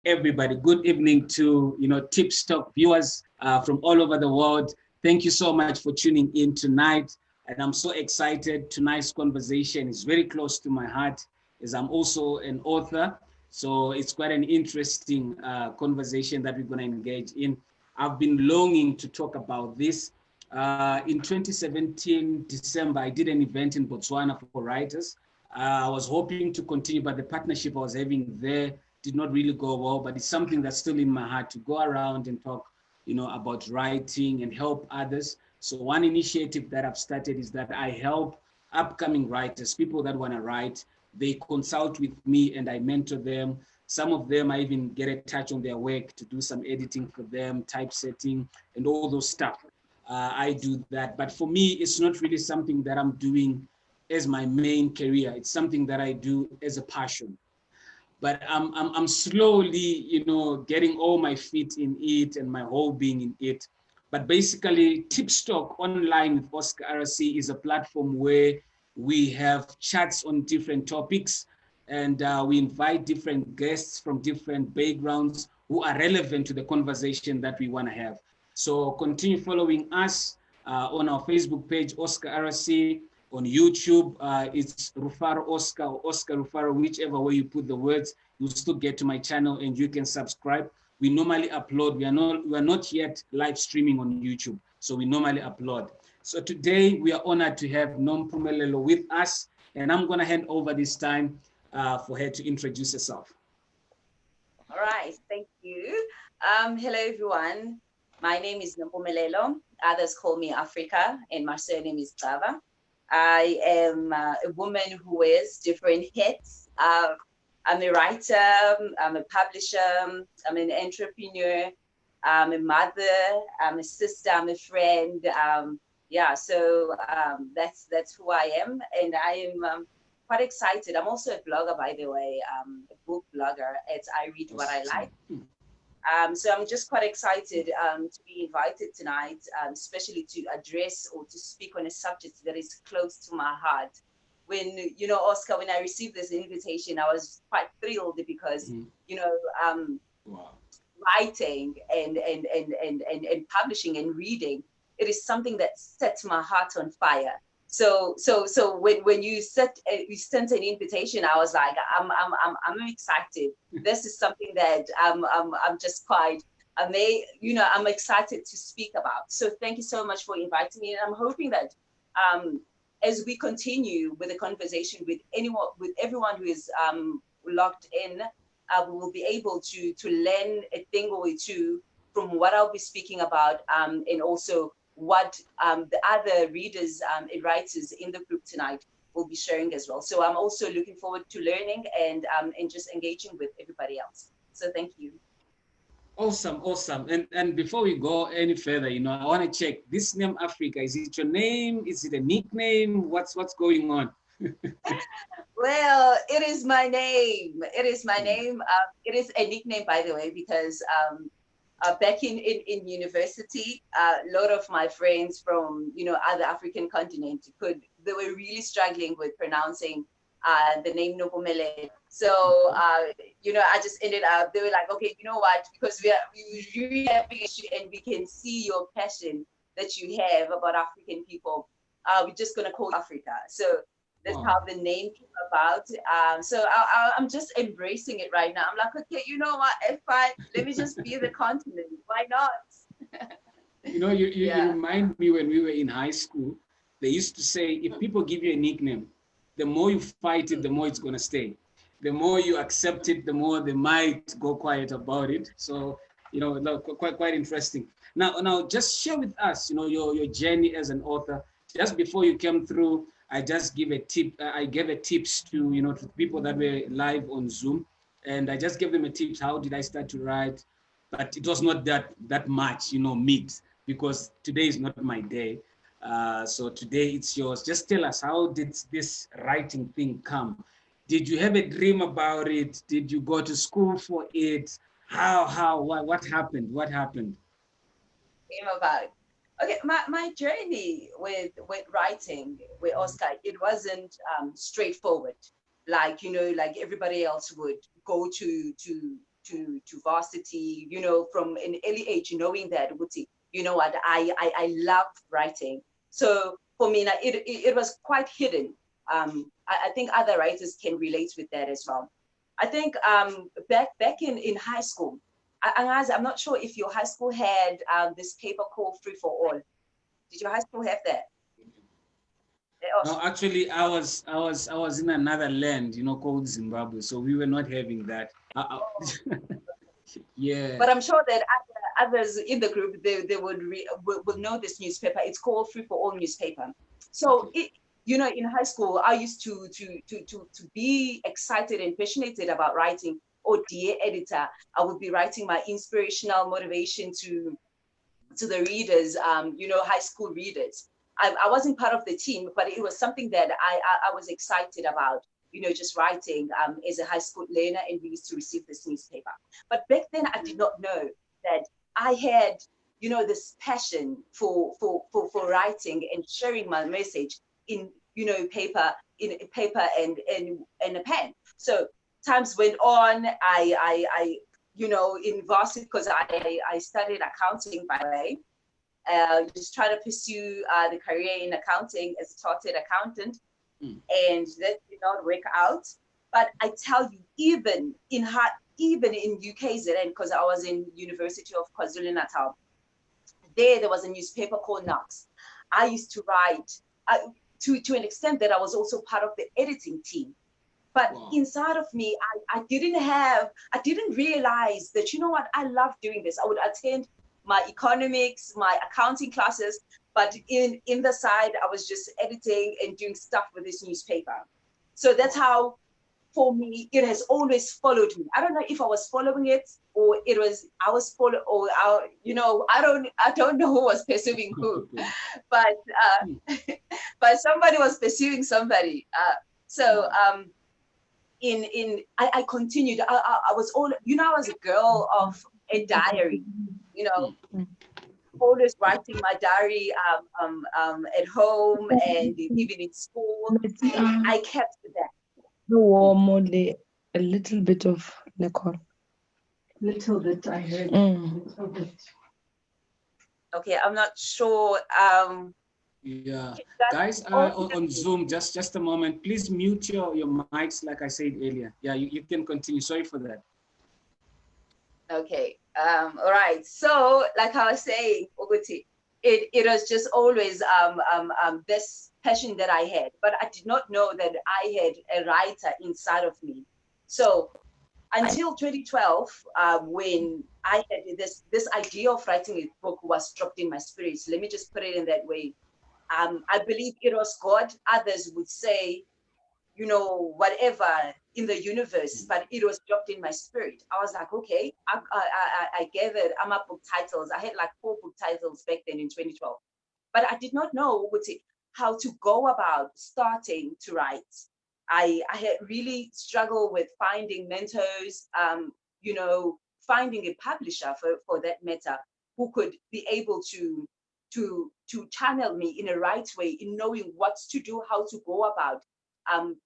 everybody. Good evening to, Tips Talk viewers from all over the world. Thank you so much for tuning in tonight. And I'm so excited. Tonight's conversation is very close to my heart, as I'm also an author. So it's quite an interesting conversation that we're going to engage in. I've been longing to talk about this. In 2017, December, I did an event in Botswana for writers. I was hoping to continue, but the partnership I was having there did not really go well, but it's something that's still in my heart to go around and talk, about writing and help others. So one initiative that I've started is that I help upcoming writers, people that want to write. They consult with me and I mentor them. Some of them, I even get a touch on their work to do some editing for them, typesetting, and all those stuff. I do that. But for me, it's not really something that I'm doing as my main career. It's something that I do as a passion. But I'm slowly, getting all my feet in it and my whole being in it. But basically, Tips Talk Online with Oscar RC is a platform where we have chats on different topics, and we invite different guests from different backgrounds who are relevant to the conversation that we want to have. So continue following us on our Facebook page, Oscar RC. On YouTube, it's Rufaro Oscar or Oscar Rufaro, whichever way you put the words, you'll still get to my channel and you can subscribe. We normally upload. We are not yet live streaming on YouTube, so we normally upload. So today we are honored to have Nompumelelo with us, and I'm going to hand over this time for her to introduce herself. All right, thank you. Hello, everyone. My name is Nompumelelo. Others call me Africa, and my surname is Gcaba. I am a woman who wears different hats. I'm a writer, I'm a publisher, I'm an entrepreneur, I'm a mother, I'm a sister, I'm a friend. That's who I am, and I am quite excited. I'm also a blogger, by the way, a book blogger. I read what I like. So I'm just quite excited to be invited tonight, especially to address or to speak on a subject that is close to my heart. When, Oscar, when I received this invitation, I was quite thrilled because, writing and publishing and reading, it is something that sets my heart on fire. So when you sent an invitation, I was like, I'm excited. This is something that I'm just quite I'm excited to speak about. So thank you so much for inviting me, and I'm hoping that as we continue with the conversation with everyone who is locked in, we will be able to learn a thing or two from what I'll be speaking about, and also what the other readers and writers in the group tonight will be sharing as well. So I'm also looking forward to learning and just engaging with everybody else. So thank you. Awesome. And before we go any further, I want to check this name Africa. Is it your name? Is it a nickname? What's going on? Well, it is my name. It is my name. It is a nickname, by the way, because back in university, a lot of my friends from other African continents they were really struggling with pronouncing the name Nompumelelo. So I just ended up. They were like, okay, you know what? Because we really have an issue, and we can see your passion that you have about African people. We're just gonna call Africa. So that's how the name came about. So I'm just embracing it right now. I'm like, okay, you know what? Let me just be the continent. Why not? You remind me when we were in high school, they used to say, if people give you a nickname, the more you fight it, the more it's going to stay. The more you accept it, the more they might go quiet about it. So, quite interesting. Now, just share with us, your journey as an author. Just before you came through, I just give a tip. I gave a tips to to people that were live on Zoom, and I just gave them a tips. How did I start to write? But it was not that much, meat, because today is not my day. So today it's yours. Just tell us, how did this writing thing come? Did you have a dream about it? Did you go to school for it? What happened? What happened? Came about. Okay, my journey with writing with Oscar, it wasn't straightforward, like everybody else would go to to varsity, you know, from an early age, knowing that, you know what, I love writing. So for me, it was quite hidden. I think other writers can relate with that as well. I think back in high school, I'm not sure if your high school had this paper called Free for All. Did your high school have that? No, actually, I was in another land, called Zimbabwe, so we were not having that. Yeah. But I'm sure that others in the group, they would know this newspaper. It's called Free for All newspaper. So Okay. in high school, I used to be excited and passionate about writing. Oh, dear editor, I would be writing my inspirational motivation to the readers, high school readers. I wasn't part of the team, but it was something that I was excited about, just writing as a high school learner, and we used to receive this newspaper. But back then, I did not know that I had, this passion for writing and sharing my message in, paper, and a pen. So times went on. I in varsity, because I studied accounting, by the way. Just try to pursue the career in accounting as a chartered accountant, and that did not work out. But I tell you, even in UKZN, because I was in University of KwaZulu Natal, there was a newspaper called Knox. I used to write to an extent that I was also part of the editing team. But wow, inside of me, I didn't realize that, you know what, I love doing this. I would attend my economics, my accounting classes, but in the side, I was just editing and doing stuff with this newspaper. So that's how, for me, it has always followed me. I don't know if I was following it, or I was following, or I don't know who was pursuing who, but but somebody was pursuing somebody. I continued. I was I was a girl of a diary, always writing my diary at home and even in school. I kept that. A little bit of Nicole. Little bit, I heard. Little bit. Okay, I'm not sure. Yeah, guys, on Zoom, just a moment. Please mute your mics, like I said earlier. Yeah, you can continue. Sorry for that. Okay. All right. So, like I was saying, Oguti, it was just always this passion that I had, but I did not know that I had a writer inside of me. So until 2012, when I had this idea of writing a book was dropped in my spirit. So let me just put it in that way. I believe it was God. Others would say, whatever in the universe, but it was dropped in my spirit. I was like, okay, I gathered book titles. I had like 4 book titles back then in 2012, but I did not know how to go about starting to write. I had really struggled with finding mentors, finding a publisher for that matter, who could be able to channel me in a right way, in knowing what to do, how to go about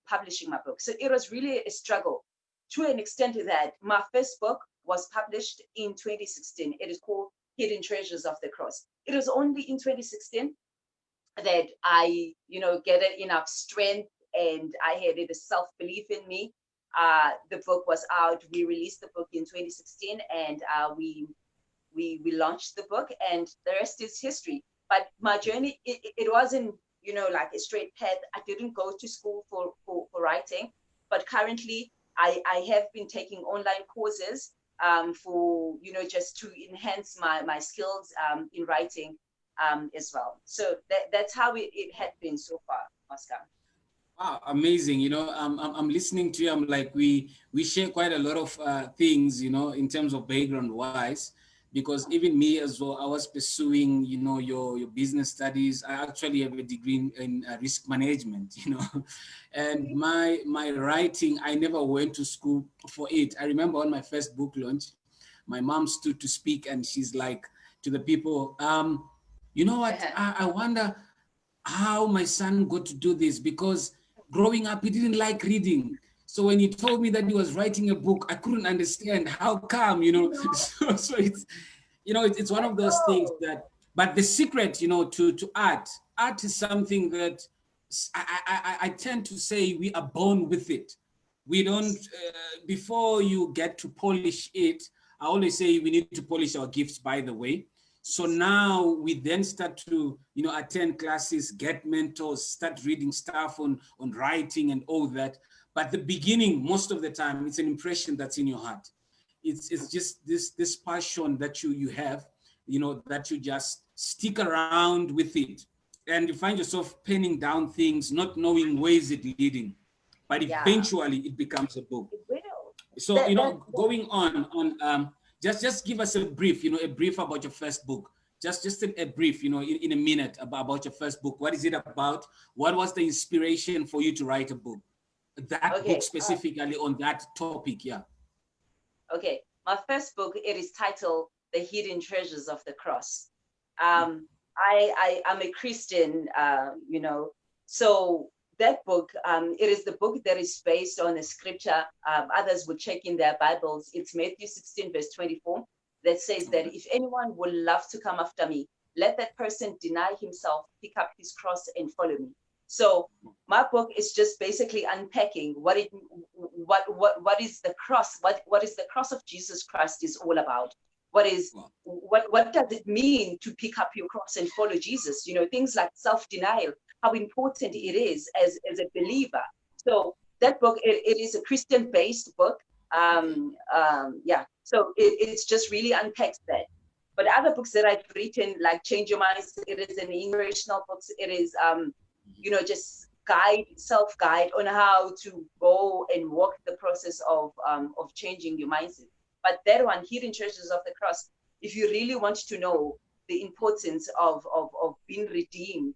publishing my book. So it was really a struggle, to an extent that my first book was published in 2016. It is called Hidden Treasures of the Cross. It was only in 2016 that I, gathered enough strength, and I had a self-belief in me. The book was out. We released the book in 2016, and we launched the book, and the rest is history. But my journey, it wasn't, like a straight path. I didn't go to school for writing, but currently I have been taking online courses for, just to enhance my skills in writing as well. So that's how it had been so far, Oscar. Wow, amazing. I'm listening to you. I'm like, we share quite a lot of things, in terms of background wise, because even me as well, I was pursuing, your business studies. I actually have a degree in risk management, and my writing, I never went to school for it. I remember on my first book launch, my mom stood to speak, and she's like to the people, you know what, I wonder how my son got to do this, because growing up, he didn't like reading. So when he told me that he was writing a book, I couldn't understand how come, so it's one of those things that, but the secret, to art is something that I tend to say we are born with it. We don't, before you get to polish it, I always say we need to polish our gifts, by the way. So now we then start to, attend classes, get mentors, start reading stuff on writing and all that. But the beginning, most of the time, it's an impression that's in your heart. It's just this passion that you have, that you just stick around with it. And you find yourself penning down things, not knowing where is it leading. But eventually it becomes a book. It will. So, going on, just give us a brief, a brief about your first book. Just a brief, in a minute about your first book. What is it about? What was the inspiration for you to write a book? That book specifically on that topic, yeah. Okay, my first book, it is titled The Hidden Treasures of the Cross. I'm a Christian, so that book, it is the book that is based on a scripture. Others would check in their Bibles. It's Matthew 16, verse 24, that says that if anyone would love to come after me, let that person deny himself, pick up his cross and follow me. So my book is just basically unpacking what is the cross, what is the cross of Jesus Christ is all about. What does it mean to pick up your cross and follow Jesus? Things like self-denial, how important it is as a believer. So that book, it is a Christian-based book. So it's just really unpacks that. But other books that I've written, like Change Your Mind, it is an inspirational books. It is, just self-guide on how to go and walk the process of changing your mindset. But that one, Hidden Treasures of the Cross, if you really want to know the importance of being redeemed,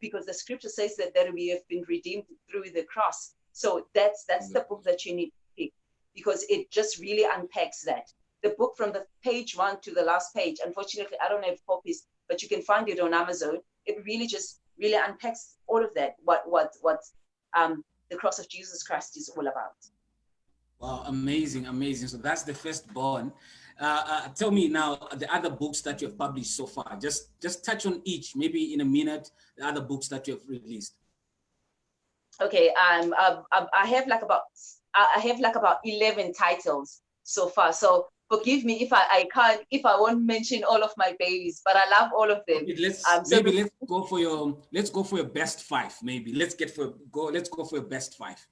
because the scripture says that we have been redeemed through the cross. So that's the book that you need to pick, because it just really unpacks that. The book from the page 1 to the last page, unfortunately, I don't have copies, but you can find it on Amazon. It really unpacks all of that, what the cross of Jesus Christ is all about. Wow, amazing. So that's the firstborn. Tell me now the other books that you have published so far. Just touch on each, maybe in a minute, the other books that you have released. Okay, I have like about 11 titles so far. So forgive me if I won't mention all of my babies, but I love all of them. Okay, let's go for your best 5. Maybe let's go for your best 5.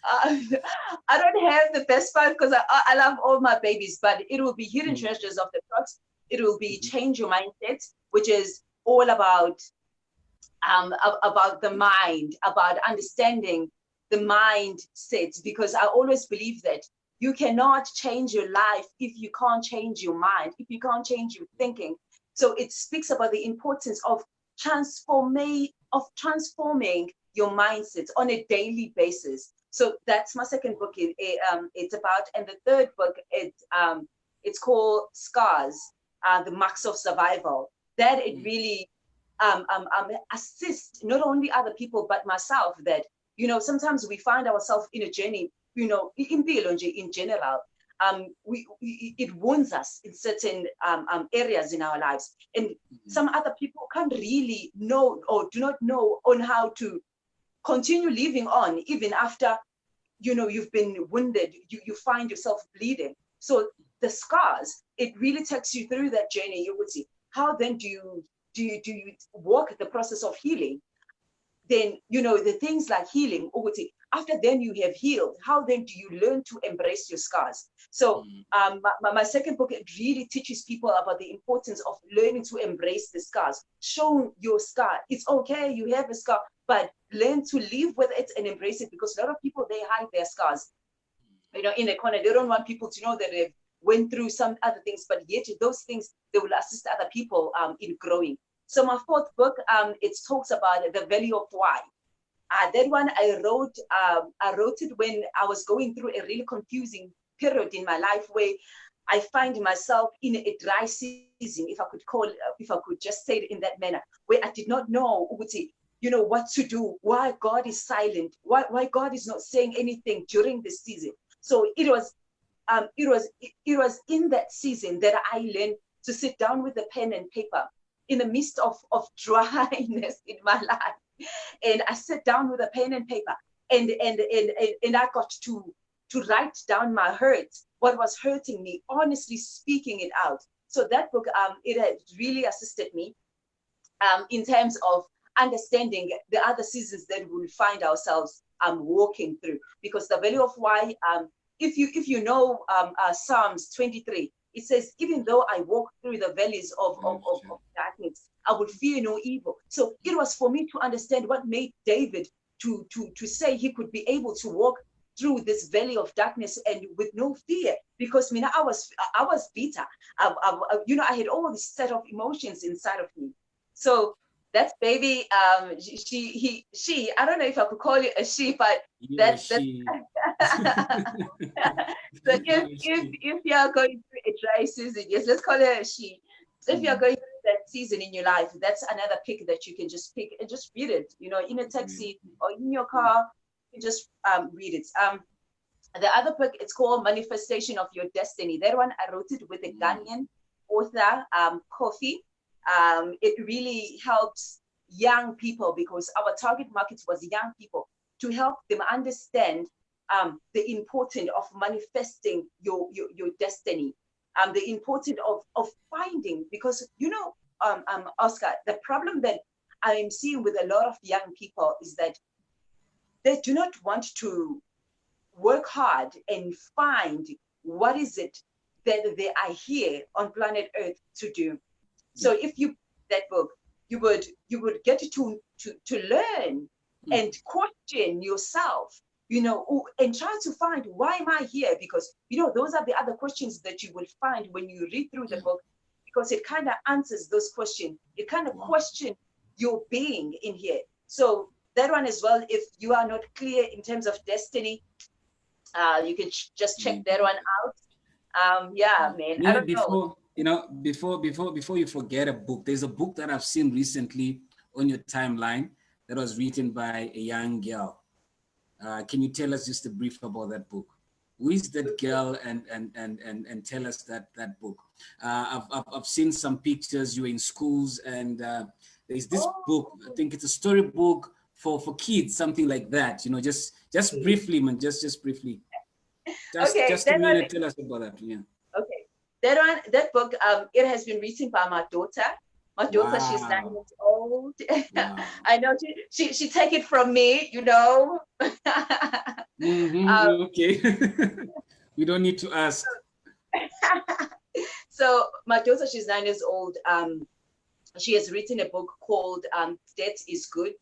I don't have the best 5 because I love all my babies, but it will be Hidden Treasures of the Cross. It will be Change Your Mindset, which is all about the mind, about understanding the mindset, because I always believe that you cannot change your life if you can't change your mind, if you can't change your thinking. So it speaks about the importance of transforming your mindset on a daily basis. So that's my second book. It's about, and the third book, it's called Scars, the Marks of Survival. That it really assists not only other people but myself. That sometimes we find ourselves in a journey. In general, it wounds us in certain areas in our lives, and some other people can't really know or do not know on how to continue living on even after you've been wounded. You find yourself bleeding. So the scars, it really takes you through that journey. You would see how then do you walk the process of healing. Then the things like healing, after then you have healed, how then do you learn to embrace your scars? So my second book, it really teaches people about the importance of learning to embrace the scars. Show your scar. It's okay, you have a scar, but learn to live with it and embrace it, because a lot of people, they hide their scars in the corner. They don't want people to know that they've went through some other things, but yet those things, they will assist other people in growing. So my fourth book, it talks about the value of why. That one I wrote it when I was going through a really confusing period in my life, where I find myself in a dry season, if I could just say it in that manner, where I did not know what to do, why God is silent, why God is not saying anything during this season. So it was in that season that I learned to sit down with a pen and paper in the midst of dryness in my life. And I sat down with a pen and paper and I got to write down my hurts, what was hurting me, honestly speaking it out. So that book, it has really assisted me in terms of understanding the other seasons that we'll find ourselves walking through. Because the value of why, if you know Psalms 23, it says, even though I walk through the valleys of darkness, I will fear no evil. So it was for me to understand what made David to say he could be able to walk through this valley of darkness and with no fear, because I was bitter. I had all this set of emotions inside of me. So that's baby. She. I don't know if I could call it a she, but that's she. So if you are going through a dry season, yes, let's call it a she. So if you are going through that season in your life, that's another pick that you can just pick and just read it. In a taxi or in your car, you just read it. The other book, it's called Manifestation of Your Destiny. That one I wrote it with a Ghanaian author, Kofi. It really helps young people, because our target market was young people, to help them understand the importance of manifesting your destiny, the importance of finding, because Oscar, the problem that I am seeing with a lot of young people is that they do not want to work hard and find what is it that they are here on planet Earth to do. So if you that book, you would get to learn and question yourself, and try to find, why am I here? Because those are the other questions that you will find when you read through the book, because it kind of answers those questions. It kind of questions your being in here. So that one as well, if you are not clear in terms of destiny, you can just check that one out. Man. I don't know. Before you forget a book, there's a book that I've seen recently on your timeline that was written by a young girl. Can you tell us just a brief about that book? Who is that girl, and tell us that book? I've seen some pictures. You were in schools, and there's this book. I think it's a storybook for kids, something like that. Just briefly, man. Just briefly. Just a minute. Tell us about that. Yeah. Okay. That book, it has been written by my daughter. My daughter, she's 9 years old. Wow. I know she take it from me, Okay. We don't need to ask. So my daughter, she's 9 years old. She has written a book called Debt is Good,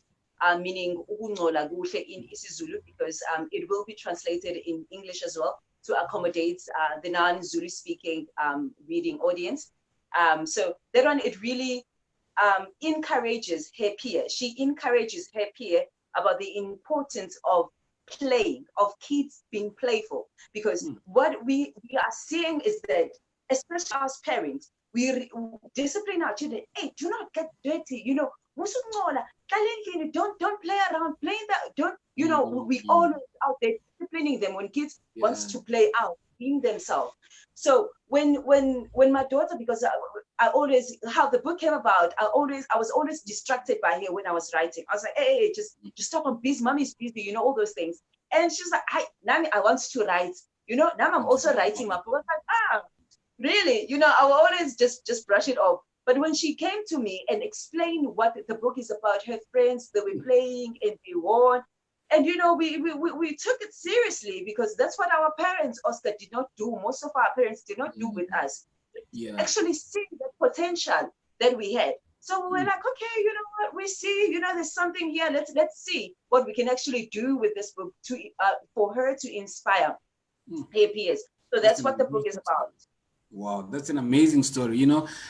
meaning ukuncola kuhle in isiZulu, because it will be translated in English as well to accommodate the non-Zulu speaking reading audience. So that one, it really encourages her peer. She encourages her peer about the importance of playing, of kids being playful. Because what we are seeing is that, especially as parents, we discipline our children. Hey, do not get dirty. Don't play around. Play that. We always out there disciplining them when kids wants to play out, being themselves. So when my daughter, because I always, how the book came about, I was always distracted by her when I was writing. I was like, hey, just stop, I'm busy, mommy's busy, all those things. And she's like, Nami, I want to write. Now I'm also writing my book. I was like, really? I will always just brush it off. But when she came to me and explained what the book is about, her friends, they were playing and they won. And, we took it seriously, because that's what our parents, Oscar, did not do. Most of our parents did not do with us. Actually see the potential that we had. So we're like, okay, you know what, we see, there's something here. Let's see what we can actually do with this book to for her to inspire her peers. So that's what the book is about. Wow, that's an amazing story,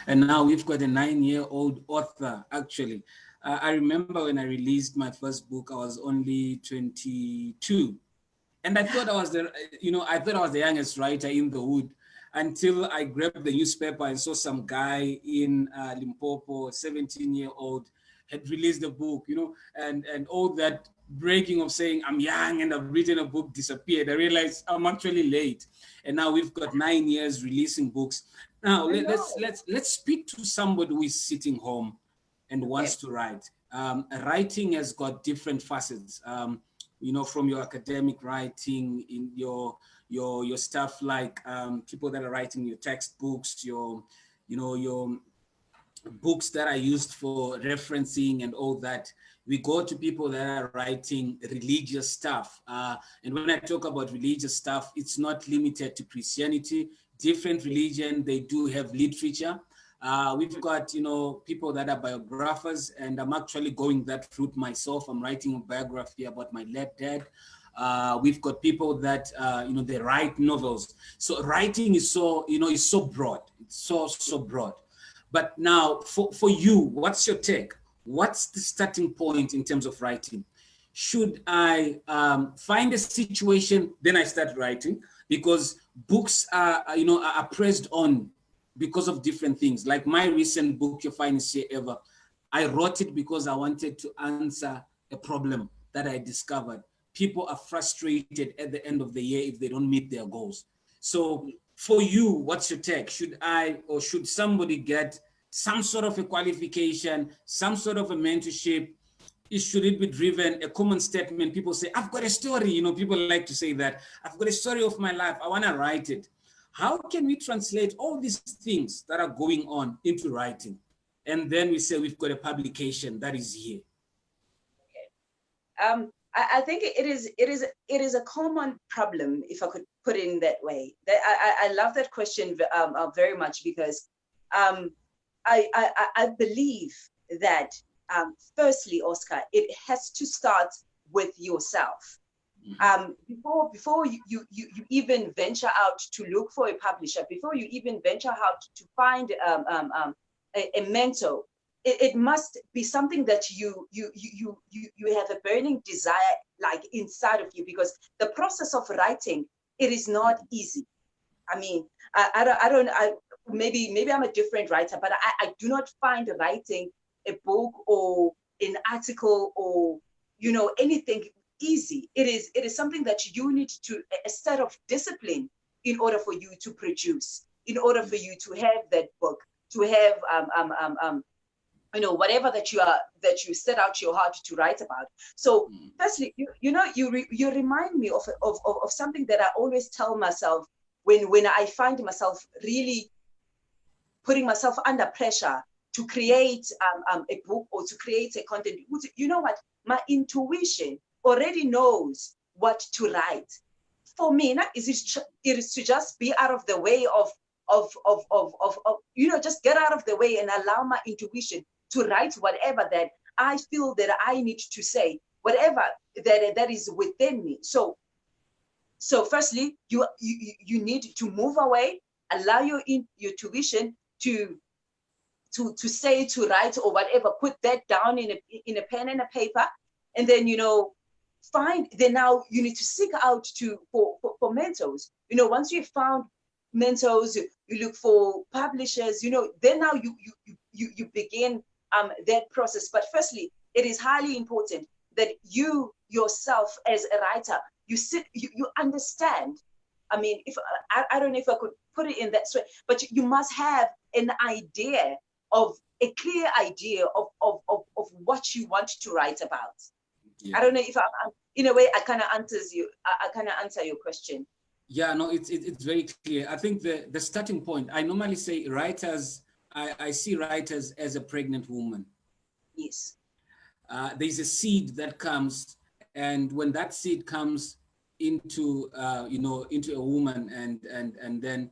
and now we've got a 9-year-old author, actually. I remember when I released my first book, I was only 22. And I thought I was the youngest writer in the hood, until I grabbed the newspaper and saw some guy in Limpopo, 17-year-old, had released a book, you know, and all that breaking of saying I'm young and I've written a book disappeared. I realized I'm actually late, and now we've got 9 years releasing books. Now let's speak to somebody who is sitting home and wants to write. Writing has got different facets. You know, from your academic writing, in your stuff like people that are writing your textbooks, your books that are used for referencing and all that. We go to people that are writing religious stuff. And when I talk about religious stuff, it's not limited to Christianity. Different religion, they do have literature. We've got, you know, people that are biographers, and I'm actually going that route myself. I'm writing a biography about my late dad. We've got people that, you know, they write novels. So writing is so, you know, is so broad. It's so broad. But now for you, what's your take? What's the starting point in terms of writing? Should I find a situation, then I start writing? Because books are, you know, are pressed on because of different things. Like my recent book, Your Finest Year Ever, I wrote it because I wanted to answer a problem that I discovered. People are frustrated at the end of the year if they don't meet their goals. So for you, what's your take? Should I or should somebody get some sort of a qualification, some sort of a mentorship? Should it be driven, a common statement? People say, I've got a story. You know, people like to say that. I've got a story of my life. I want to write it. How can we translate all these things that are going on into writing? And then we say we've got a publication that is here. Okay. I think it is a common problem, if I could put it in that way. I love that question very much, because I believe that firstly, Oscar, it has to start with yourself. Before you even venture out to look for a publisher, before you even venture out to find a mentor, it must be something that you have a burning desire, like inside of you, because the process of writing, it is not easy. I mean, maybe I'm a different writer, but I do not find writing a book or an article or, you know, anything easy. It is something that you need to, a set of discipline in order for you to produce, in order for you to have that book, to have you know, whatever that you set out your heart to write about. So firstly, you remind me of something that I always tell myself when I find myself really putting myself under pressure to create a book or to create a content. You know what? My intuition already knows what to write. For me, it is to just be out of the way of you know, just get out of the way and allow my intuition to write whatever that I feel that I need to say, whatever that is within me. So firstly, you need to move away, allow your intuition to say, to write or whatever, put that down in a pen and a paper, and then, you know, now you need to seek out for mentors. You know, once you've found mentors, you look for publishers, you know, then now you begin that process. But firstly, it is highly important that you yourself as a writer, you understand. I mean, if I don't know if I could put it in that way, but you must have an idea of a clear idea of what you want to write about. Yeah. I don't know if I'm in a way I kind of answer your question. Yeah, no, it's very clear. I think the starting point, I normally say writers, I see writers as a pregnant woman. Yes. There's a seed that comes, and when that seed comes into into a woman, and then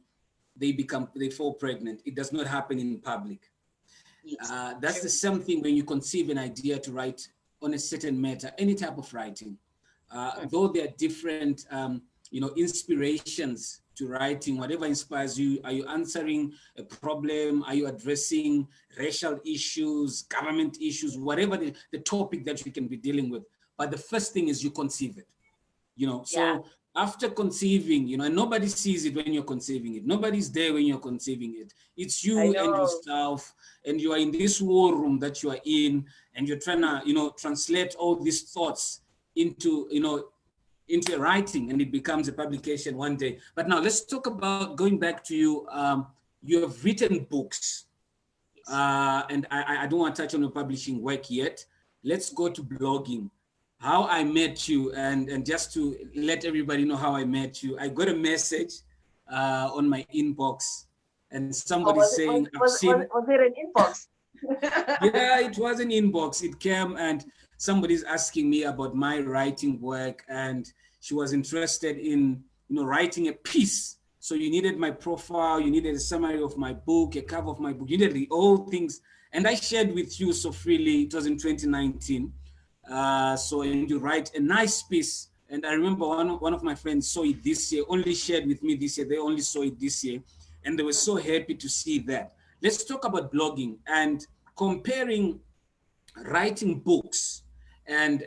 they fall pregnant, it does not happen in public. Yes. That's the same thing when you conceive an idea to write on a certain matter, any type of writing. Though there are different inspirations to writing, whatever inspires you. Are you answering a problem? Are you addressing racial issues, government issues, whatever the topic that you can be dealing with? But the first thing is you conceive it. So after conceiving, you know, and nobody sees it when you're conceiving it. Nobody's there when you're conceiving it. It's I you and know. yourself, and you are in this war room that you are in, and you're trying to, you know, translate all these thoughts into, you know, into writing, and it becomes a publication one day. But now let's talk about going back to you. You have written books, and I don't want to touch on your publishing work yet. Let's go to blogging. How I met you, and just to let everybody know how I met you, I got a message on my inbox, and Or somebody saying, I've seen. was it an inbox? Yeah, it was an inbox. It came, and somebody's asking me about my writing work, and she was interested in, you know, writing a piece. So you needed my profile, you needed a summary of my book, a cover of my book, you needed all things, and I shared with you so freely. It was in 2019. So and you write a nice piece, and I remember one of my friends saw it this year, only shared with me this year. They only saw it this year, and they were so happy to see that. Let's talk about blogging and comparing writing books and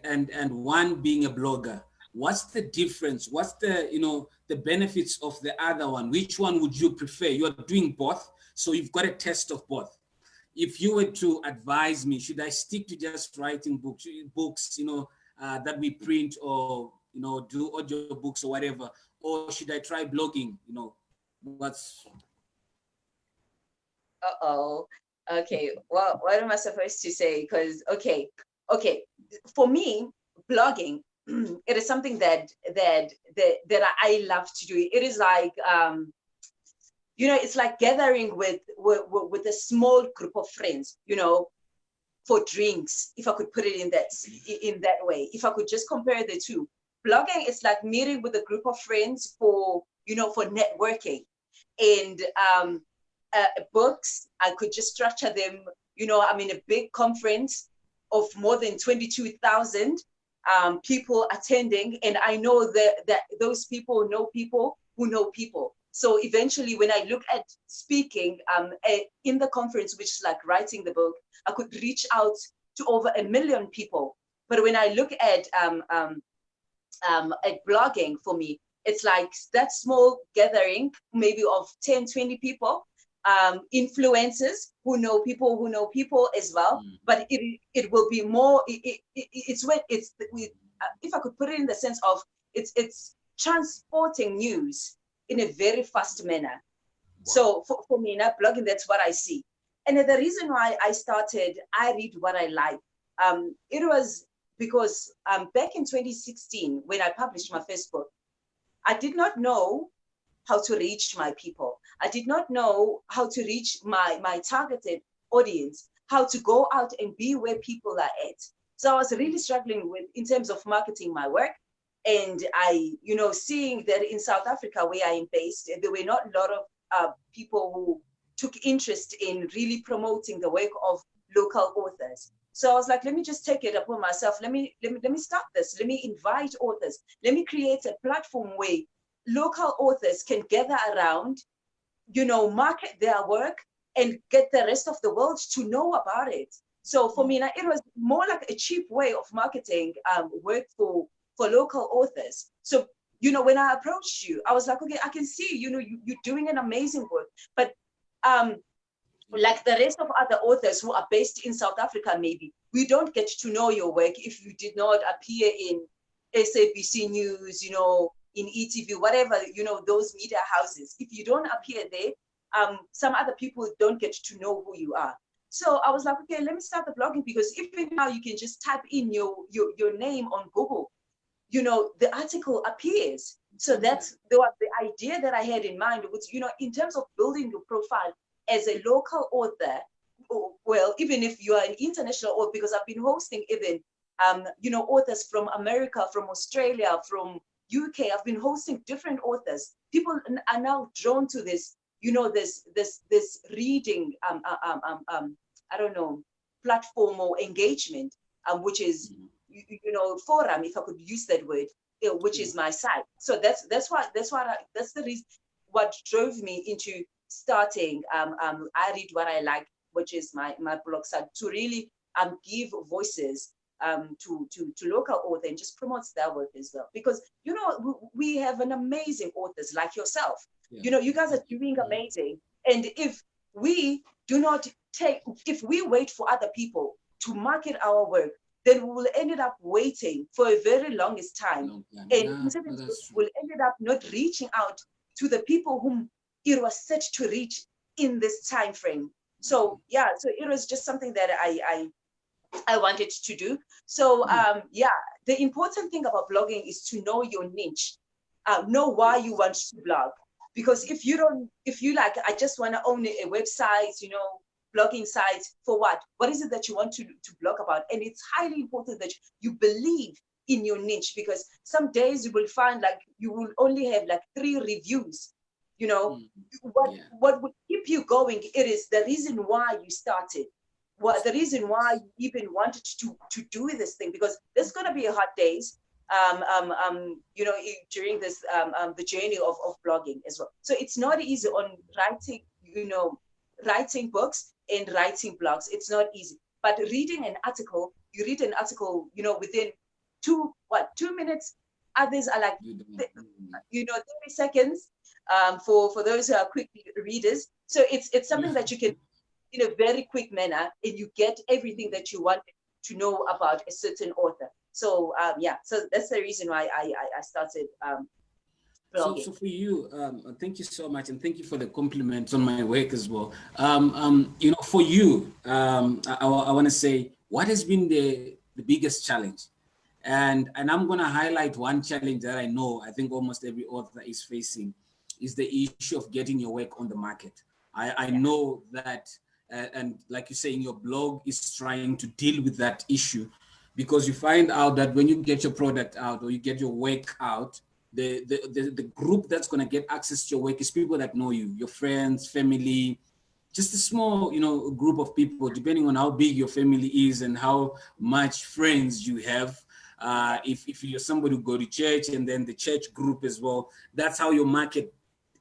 one being a blogger. What's the difference? What's the, you know, the benefits of the other one? Which one would you prefer? You're doing both, so you've got a test of both. If you were to advise me, should I stick to just writing books, you know, that we print, or, you know, do audio books or whatever, or should I try blogging? You know, what's Uh-oh. Okay. Well, what am I supposed to say? Because okay. For me, blogging, it is something that I love to do. It is like you know, it's like gathering with a small group of friends, you know, for drinks, if I could put it in that way. If I could just compare the two. Blogging is like meeting with a group of friends for, you know, for networking. And books, I could just structure them, you know, I'm in a big conference of more than 22,000 people attending, and I know that those people know people who know people. So eventually, when I look at speaking in the conference, which is like writing the book, I could reach out to over 1 million people. But when I look at blogging, for me, it's like that small gathering, maybe of 10, 20 people, influencers who know people as well. But it will be more, it's when it's, if I could put it in the sense of, it's transporting news in a very fast manner. Wow. So for me, now blogging, that's what I see. And the reason why I started, I read what I like. It was because back in 2016, when I published my first book, I did not know how to reach my people. I did not know how to reach my targeted audience, how to go out and be where people are at. So I was really struggling with, in terms of marketing my work. And I, you know, seeing that in South Africa, where I am based, there were not a lot of people who took interest in really promoting the work of local authors. So I was like, let me just take it upon myself. Let me start this. Let me invite authors. Let me create a platform where local authors can gather around, you know, market their work and get the rest of the world to know about it. So for me, it was more like a cheap way of marketing work for local authors. So, you know, when I approached you, I was like, okay, I can see, you know, you're doing an amazing work, but like the rest of other authors who are based in South Africa, maybe, we don't get to know your work if you did not appear in SABC News, you know, in ETV, whatever, you know, those media houses. If you don't appear there, some other people don't get to know who you are. So I was like, okay, let me start the blogging, because even now you can just type in your name on Google, you know, the article appears. So that's the idea that I had in mind, was, you know, in terms of building your profile as a local author, well, even if you are an international author, because I've been hosting even, you know, authors from America, from Australia, from UK. I've been hosting different authors. People are now drawn to this, you know, this reading, I don't know, platform or engagement, which is, you know, forum, if I could use that word, which is my site. So that's the reason, what drove me into starting I Read What I Like, which is my blog site, to really give voices to local author and just promotes their work as well. Because, you know, we have an amazing authors like yourself. Yeah. You know, you guys are doing amazing. And if we do not if we wait for other people to market our work, then we will end up waiting for a very longest time. And we'll end up not reaching out to the people whom it was set to reach in this time frame. So yeah, so it was just something that I wanted to do. So yeah, the important thing about blogging is to know your niche, know why you want to blog. Because if you like, I just want to own a website, you know, blogging site for what? What is it that you want to blog about? And it's highly important that you believe in your niche, because some days you will find like you will only have like 3 reviews. You know, what would keep you going? It is the reason why you started. What the reason why you even wanted to do this thing, because there's gonna be hard days, you know, during this the journey of blogging as well. So it's not easy on writing, you know, writing books and writing blogs. It's not easy. But reading an article, you read an article, you know, within 2 minutes. Others are like, you know, 30 seconds. For those who are quick readers. So it's something that you can, in a very quick manner, and you get everything that you want to know about a certain author. So yeah, so that's the reason why I started blogging. So for you, thank you so much, and thank you for the compliments on my work as well. You know, for you, I want to say, what has been the biggest challenge? And I'm going to highlight one challenge that I think almost every author is facing, is the issue of getting your work on the market. I know that, and like you say in your blog, is trying to deal with that issue, because you find out that when you get your product out or you get your work out, the group that's going to get access to your work is people that know you, your friends, family, just a small, you know, group of people, depending on how big your family is and how much friends you have. If you're somebody who go to church, and then the church group as well, that's how your market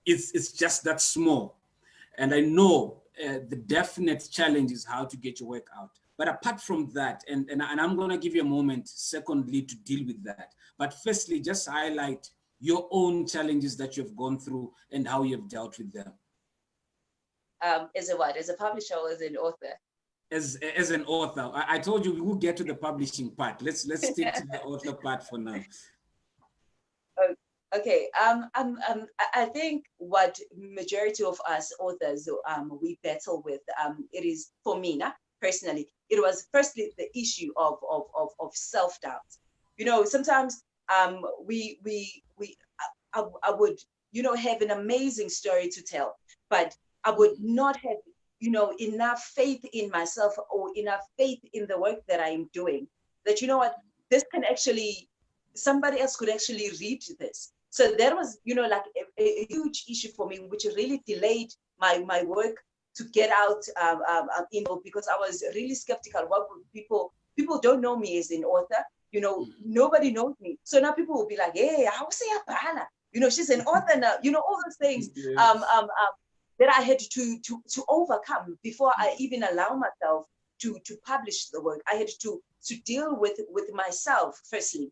is. It's just that small. And I know the definite challenge is how to get your work out. But apart from that, and I'm going to give you a moment, secondly, to deal with that. But firstly, just highlight your own challenges that you've gone through and how you've dealt with them. As a what? As a publisher or as an author? As an author. I told you we will get to the publishing part. Let's stick to the author part for now. Okay. I think what majority of us authors we battle with, it is, for me, personally, it was firstly the issue of self-doubt. You know, sometimes I would, you know, have an amazing story to tell, but I would not have, you know, enough faith in myself or enough faith in the work that I am doing, that, you know what, this can actually, somebody else could actually read this. So that was, you know, like a huge issue for me, which really delayed my work to get out, because I was really skeptical. What would people don't know me as an author, you know, nobody knows me. So now people will be like, hey, how say Abana? You know, she's an author now, you know, all those things. Yes. That I had to overcome before I even allow myself to publish the work. I had to deal with myself firstly.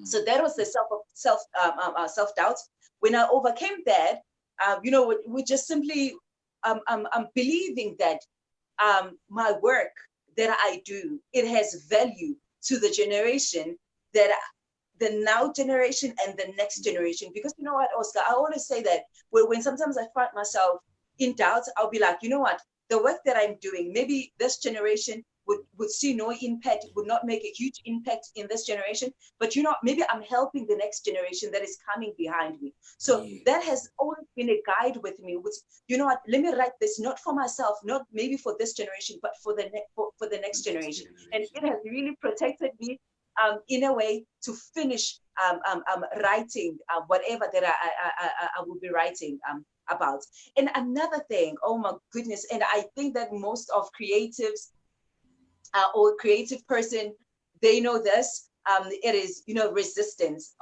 So that was the self-doubt. When I overcame that, you know, we just simply I'm believing that my work that I do, it has value to the generation, that the now generation and the next generation. Because you know what, Oscar, I always say that when sometimes I find myself in doubt, I'll be like, you know what, the work that I'm doing, maybe this generation would see no impact, would not make a huge impact in this generation, but you know, maybe I'm helping the next generation that is coming behind me. So that has always been a guide with me, which, you know what, let me write this not for myself, not maybe for this generation, but for the next generation. And it has really protected me in a way to finish writing whatever that I will be writing about. And another thing, oh my goodness, and I think that most of creatives or creative person, they know this, it is, you know, resistance.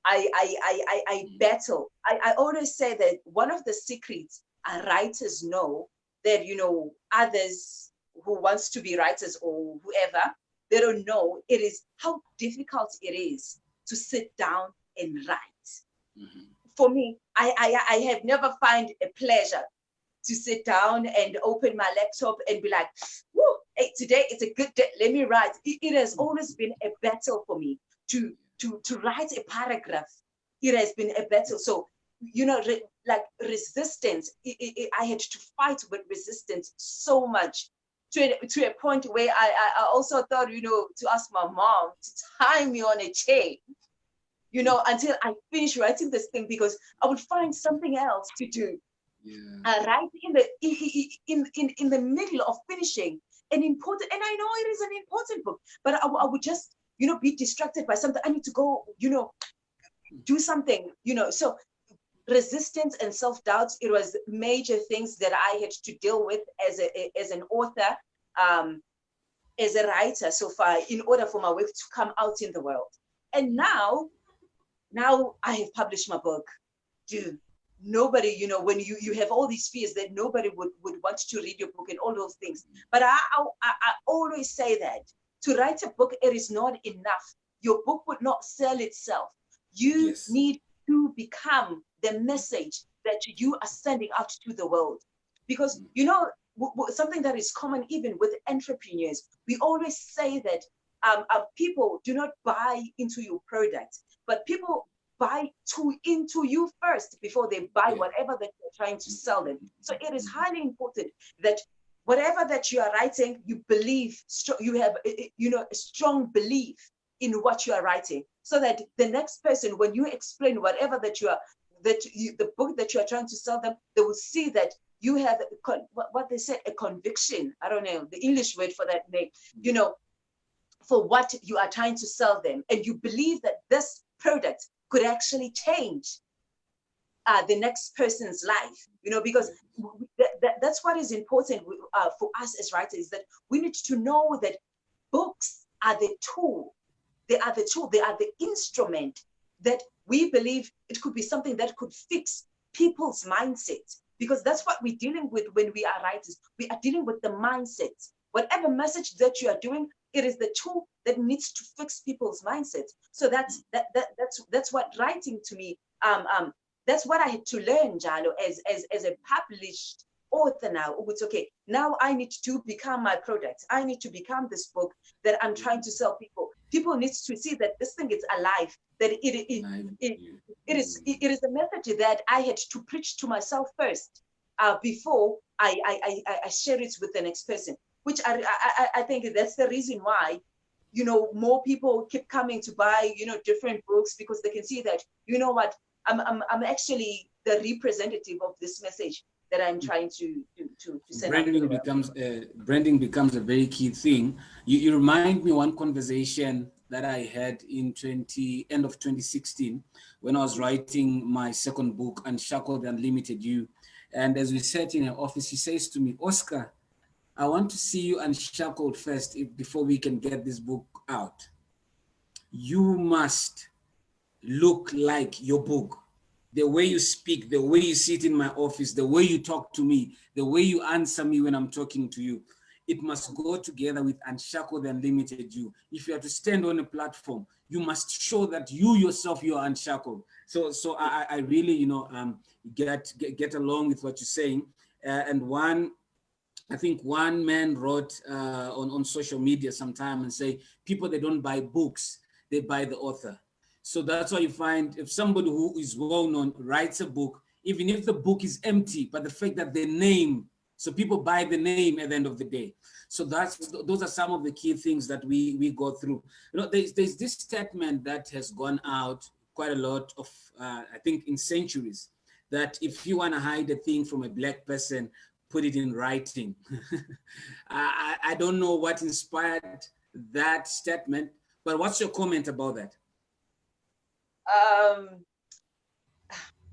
I battle. I always say that one of the secrets writers know, that, you know, others who wants to be writers or whoever, they don't know it is how difficult it is to sit down and write. Mm-hmm. For me, I have never found a pleasure to sit down and open my laptop and be like, whoo, hey, today it's a good day, let me write. It has always been a battle for me to write a paragraph. It has been a battle. So, you know, like resistance, I had to fight with resistance so much to a point where I also thought, you know, to ask my mom to tie me on a chain, you know, until I finish writing this thing, because I would find something else to do. Yeah. Right in the middle of finishing an important, and I know it is an important book, but I would just, you know, be distracted by something. I need to go, you know, do something, you know. So resistance and self-doubt, it was major things that I had to deal with as an author, as a writer so far, in order for my work to come out in the world. And now I have published my book. Dude, nobody, you know, when you have all these fears that nobody would want to read your book and all those things. But I always say that to write a book, it is not enough. Your book would not sell itself. You need to become the message that you are sending out to the world. Because, you know, something that is common even with entrepreneurs, we always say that people do not buy into your product, but people buy into you first before they buy whatever that you're trying to sell them. So it is highly important that whatever that you are writing, you believe, you have, you know, a strong belief in what you are writing, so that the next person, when you explain whatever that the book that you are trying to sell them, they will see that you have what they say, a conviction. I don't know the English word for that name, you know, for what you are trying to sell them, and you believe that this product could actually change the next person's life, you know, because that's what is important for us as writers, that we need to know that books are the tool. They are the tool, they are the instrument that we believe it could be something that could fix people's mindsets, because that's what we're dealing with when we are writers. We are dealing with the mindsets. Whatever message that you are doing, it is the tool that needs to fix people's mindsets. So that's what writing to me. That's what I had to learn, Jalo, as a published author now. It's okay. Now I need to become my product. I need to become this book that I'm trying to sell people. People need to see that this thing is alive. That it is a message that I had to preach to myself first before I share it with the next person. Which I think that's the reason why, you know, more people keep coming to buy, you know, different books, because they can see that, you know what, I'm actually the representative of this message that I'm trying to send out. Branding becomes a very key thing. You remind me one conversation that I had in end of 2016 when I was writing my second book, Unshackled Unlimited You. And as we sat in her office, she says to me, Oscar, I want to see you unshackled first before we can get this book out. You must look like your book. The way you speak, the way you sit in my office, the way you talk to me, the way you answer me when I'm talking to you, it must go together with Unshackled Unlimited You. If you are to stand on a platform, you must show that you yourself, you are unshackled. So I really, you know, get along with what you're saying. I think one man wrote on social media sometime and say, people, they don't buy books, they buy the author. So that's why you find if somebody who is well-known writes a book, even if the book is empty, but the fact that the name, so people buy the name at the end of the day. So those are some of the key things that we go through. You know, there's this statement that has gone out quite a lot of, I think in centuries, that if you want to hide a thing from a black person, put it in writing. I don't know what inspired that statement, but what's your comment about that?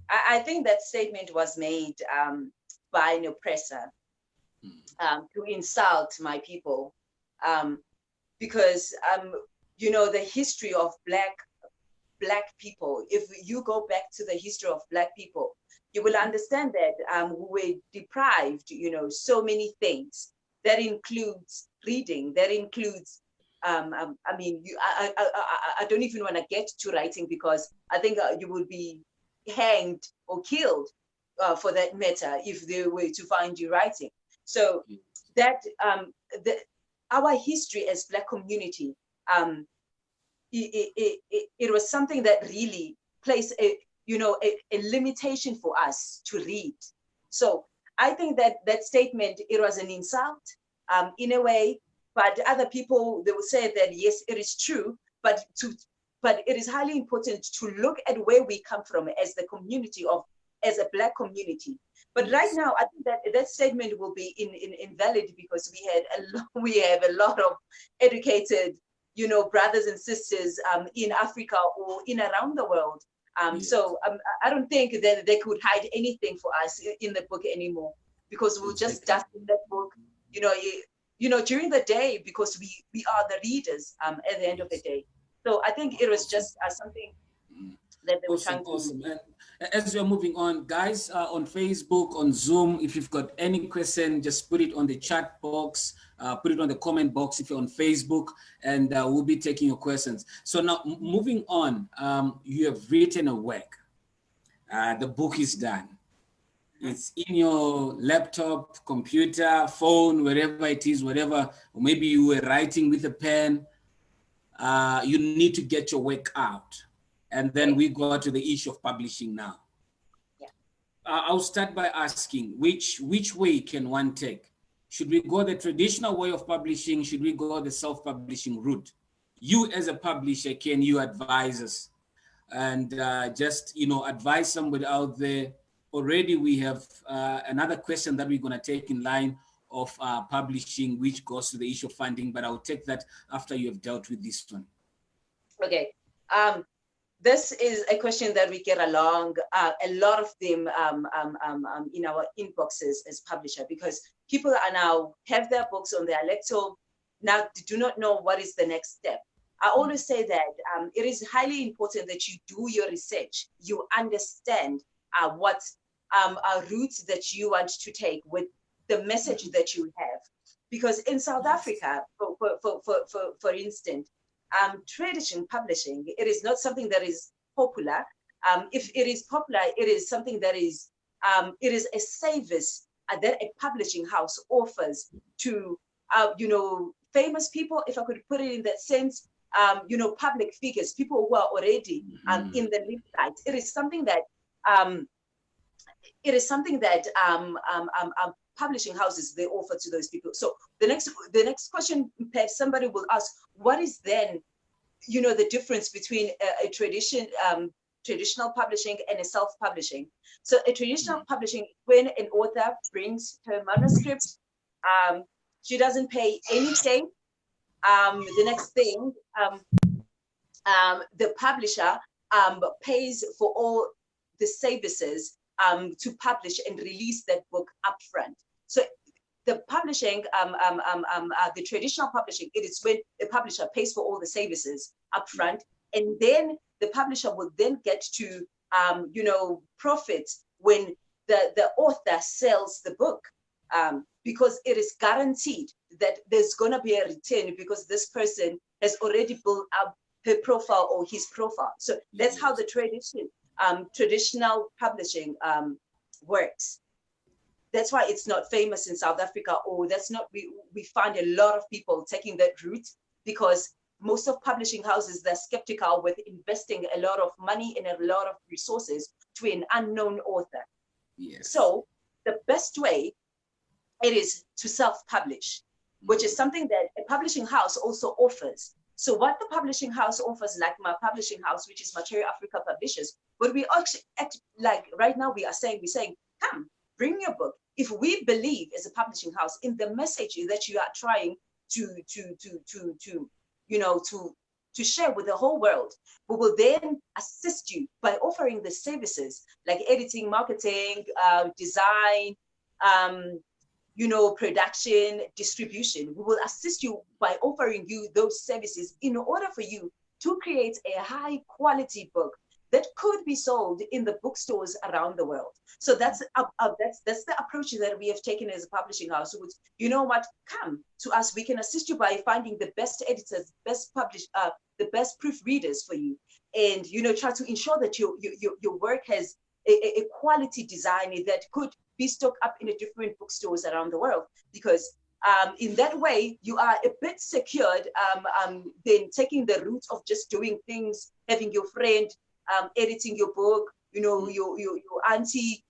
I think that statement was made by an oppressor to insult my people, because you know, the history of black people, if you go back to the history of black people, you will understand that we were deprived, you know, so many things. That includes reading, that includes I mean, I don't even want to get to writing, because I think you would be hanged or killed for that matter if they were to find you writing. So that our history as Black community, it was something that really placed a limitation for us to read. So I think that statement, it was an insult in a way, but other people, they will say that yes, it is true, but it is highly important to look at where we come from as the community as a Black community. But right now, I think that statement will be invalid, because we have a lot of educated, brothers and sisters in Africa or in around the world. So I don't think that they could hide anything for us in the book anymore, because we'll just dust in that book, during the day, because we are the readers at the end of the day. So I think it was just something that they were trying to. Awesome. And as we're moving on, guys, on Facebook, on Zoom, if you've got any question, just put it on the chat box, put it on the comment box if you're on Facebook, and we'll be taking your questions. So now, moving on, you have written a work. The book is done. It's in your laptop, computer, phone, wherever it is, whatever, or maybe you were writing with a pen. You need to get your work out. And then we go to the issue of publishing now. Yeah. I'll start by asking, which way can one take? Should we go the traditional way of publishing? Should we go the self-publishing route? You as a publisher, can you advise us? And just, advise somebody out there. Already we have another question that we're going to take in line of publishing, which goes to the issue of funding, but I'll take that after you have dealt with this one. Okay. This is a question that we get along a lot of them in our inboxes as publisher, because people are now have their books on their laptop, now do not know what is the next step. I always say that it is highly important that you do your research, you understand what routes that you want to take with the message that you have. Because in South Africa, for instance, traditional publishing, it is not something that is popular. If it is popular, it is something that is, it is a service that a publishing house offers to, famous people, if I could put it in that sense, public figures, people who are already in the limelight. It is something that, publishing houses, they offer to those people. So the next question, perhaps somebody will ask, what is then, the difference between a traditional publishing and a self-publishing? So a traditional publishing, when an author brings her manuscript, she doesn't pay anything. The next thing, the publisher pays for all the services to publish and release that book upfront. So the publishing, the traditional publishing, it is when the publisher pays for all the services upfront, and then the publisher will then get to, profit when the author sells the book, because it is guaranteed that there's going to be a return, because this person has already built up her profile or his profile. So that's how the traditional publishing works. That's why it's not famous in South Africa, or that's not, we find a lot of people taking that route, because most of publishing houses, they're skeptical with investing a lot of money and a lot of resources to an unknown author. Yes. So the best way, it is to self-publish, which is something that a publishing house also offers. So what the publishing house offers, like my publishing house, which is Material Africa Publishers, but we actually, like right now we're saying, come, bring your book. If we believe as a publishing house in the message that you are trying to share with the whole world, we will then assist you by offering the services like editing, marketing, design, production, distribution. We will assist you by offering you those services in order for you to create a high quality book that could be sold in the bookstores around the world. So that's the approach that we have taken as a publishing house. Which, you know what, come to us, we can assist you by finding the best editors, the best proofreaders for you, and try to ensure that your work has a quality design that could be stocked up in the different bookstores around the world. Because in that way, you are a bit secured than taking the route of just doing things, having your friend editing your book, your auntie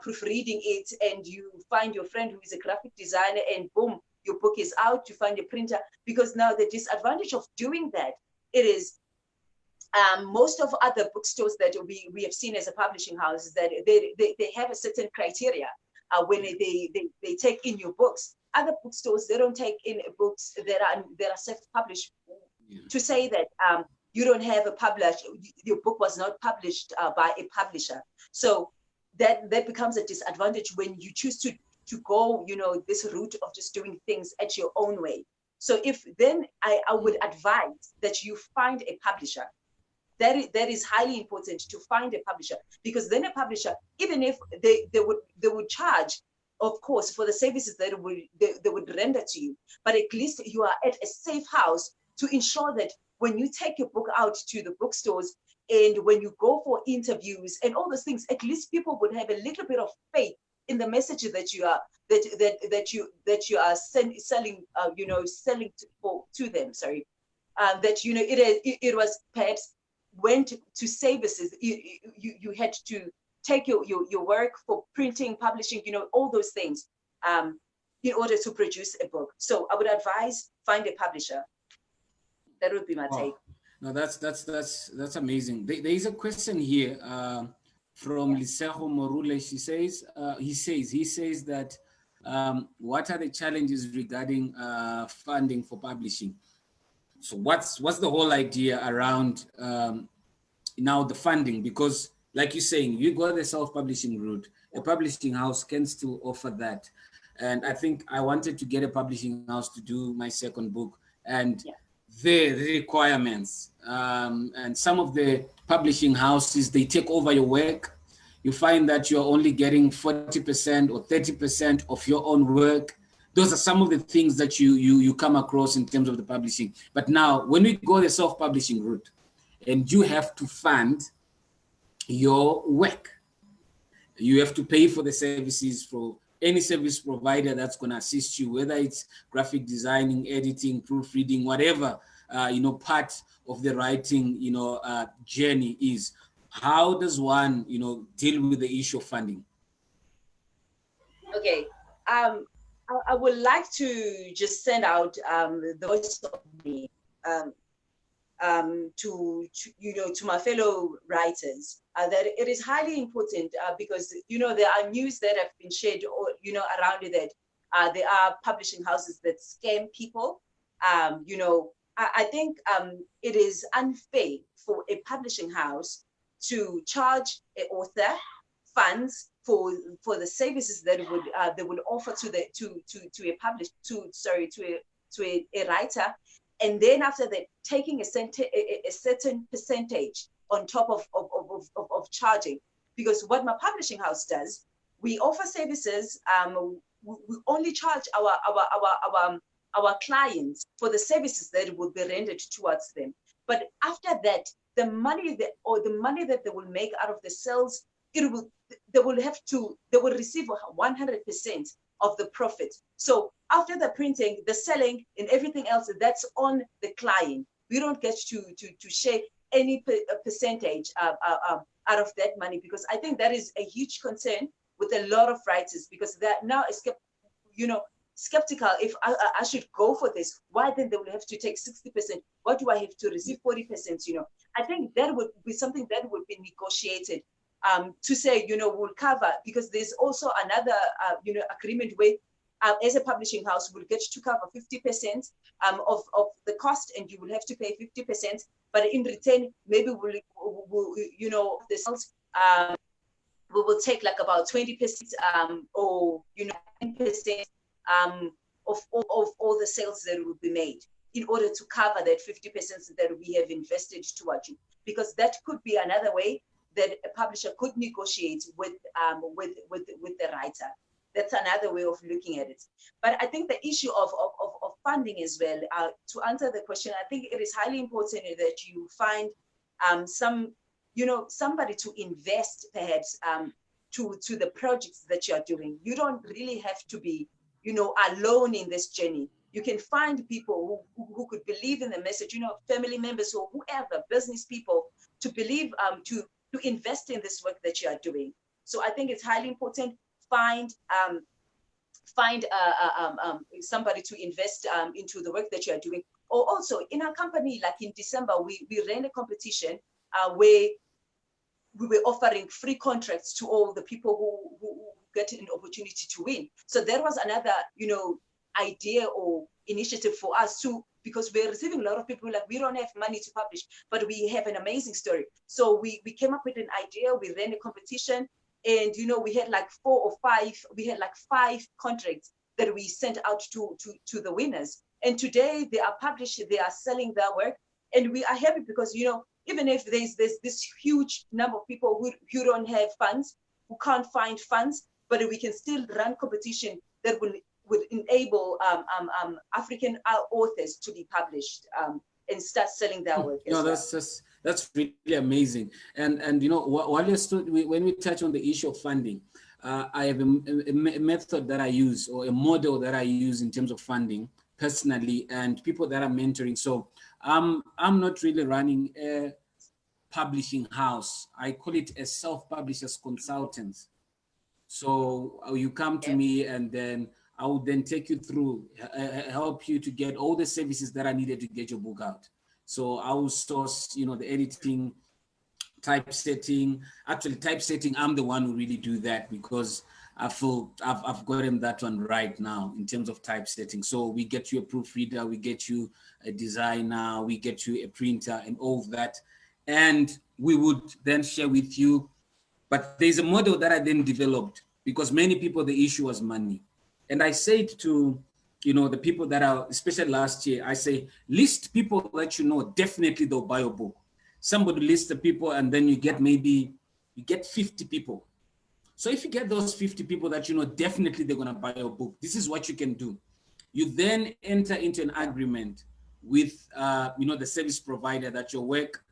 proofreading it, and you find your friend who is a graphic designer, and boom, your book is out. You find a printer. Because now the disadvantage of doing that, it is most of other bookstores that we have seen as a publishing house is that they have a certain criteria when they take in your books. Other bookstores, they don't take in books that are self-published, to say that you don't have a publisher, your book was not published by a publisher. So that becomes a disadvantage when you choose to go, this route of just doing things at your own way. So I would advise that you find a publisher. That is highly important, to find a publisher, because then a publisher, even if they would charge, of course, for the services that they would render to you, but at least you are at a safe house to ensure that when you take your book out to the bookstores and when you go for interviews and all those things, at least people would have a little bit of faith in the message that you are selling, selling to them. Sorry, that it was perhaps went to services. You had to take your work for printing, publishing, all those things, in order to produce a book. So I would advise, find a publisher. That would be my take. No, that's amazing. There is a question here from Lisejo Morule. He says that what are the challenges regarding funding for publishing? So what's the whole idea around now the funding? Because like you're saying, you go the self-publishing route. A publishing house can still offer that. And I think I wanted to get a publishing house to do my second book, and the requirements. And some of the publishing houses, they take over your work. You find that you're only getting 40% or 30% of your own work. Those are some of the things that you come across in terms of the publishing. But now, when we go the self-publishing route, and you have to fund your work, you have to pay for the services for any service provider that's going to assist you, whether it's graphic designing, editing, proofreading, whatever part of the writing journey is. How does one deal with the issue of funding? Okay, I would like to just send out the voice of me to my fellow writers, that it is highly important, because there are news that have been shared around it that there are publishing houses that scam people. I think it is unfair for a publishing house to charge an author funds for the services that they would offer to a writer, and then after that taking a certain percentage on top of charging. Because what my publishing house does, we offer services. We only charge our clients for the services that will be rendered towards them. But after that, the money that they will make out of the sales, they will receive 100% of the profit. So after the printing, the selling, and everything else, that's on the client. We don't get to share any percentage out of that money, because I think that is a huge concern with a lot of writers, because they're now skeptical. If I should go for this, why then they will have to take 60%? Why do I have to receive 40%? I think that would be something that would be negotiated, to say, we'll cover, because there's also another, agreement where, as a publishing house, we'll get to cover 50% of the cost, and you will have to pay 50%. But in return, maybe we'll the sales, we will take like about 20%, or 10%. Of all the sales that will be made, in order to cover that 50% that we have invested towards you. because that could be another way that a publisher could negotiate with the writer. That's another way of looking at it. But I think the issue of funding as well, to answer the question, I think it is highly important that you find somebody to invest perhaps to the projects that you're doing. You don't really have to be, alone in this journey. You can find people who could believe in the message, family members or whoever, business people, to believe, to invest in this work that you are doing. So I think it's highly important. Find somebody to invest into the work that you are doing. Or also in our company, like in December, we ran a competition where we were offering free contracts to all the people who get an opportunity to win. So there was another, idea or initiative for us too, because we're receiving a lot of people like, we don't have money to publish, but we have an amazing story. So we came up with an idea, we ran a competition, and we had like 4 or 5, we had like 5 contracts that we sent out to the winners. And today they are published, they are selling their work, and we are happy because, even if there's this huge number of people who don't have funds, who can't find funds, but we can still run competition that would enable African authors to be published and start selling their work. No, that's really amazing. And while when we touch on the issue of funding, I have a method that I use, or a model that I use in terms of funding personally, and people that I'm mentoring. So I'm not really running a publishing house. I call it a self-publishers consultant. So you come to me, and then I will then take you through, help you to get all the services that are needed to get your book out. So I will source, the editing, typesetting. Actually, typesetting, I'm the one who really do that, because I feel I've gotten that one right now in terms of typesetting. So we get you a proofreader, we get you a designer, we get you a printer and all of that. And we would then share with you. But there's a model that I then developed, because many people, the issue was money. And I said to, the people that are, especially last year, I say, list people that definitely they'll buy your book. Somebody lists the people, and then you get 50 people. So if you get those 50 people that definitely they're going to buy your book, this is what you can do. You then enter into an agreement with the service provider that your work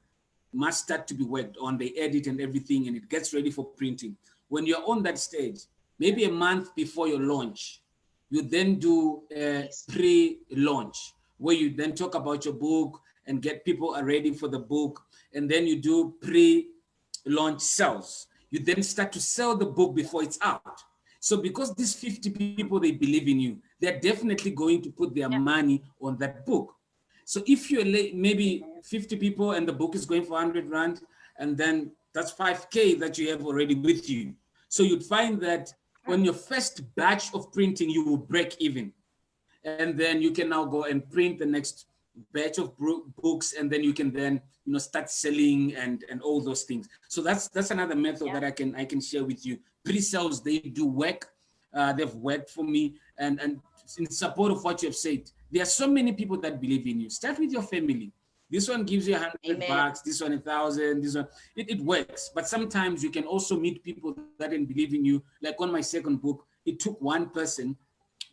must start to be worked on, they edit and everything, and it gets ready for printing. When you're on that stage, maybe a month before your launch, you then do a pre-launch, where you then talk about your book and get people are ready for the book, and then you do pre-launch sales. You then start to sell the book before it's out. So because these 50 people, they believe in you, they're definitely going to put their money on that book. So if you're maybe 50 people and the book is going for 100 Rand, and then that's 5K that you have already with you. So you'd find that on your first batch of printing, you will break even. And then you can now go and print the next batch of books, and then you can then start selling and all those things. So that's another method that I can share with you. Pre-sales, they do work. They've worked for me, and in support of what you have said. There are so many people that believe in you. Start with your family. This one gives you $100, this one 1,000, this one, it works. But sometimes you can also meet people that didn't believe in you. Like on my second book, it took one person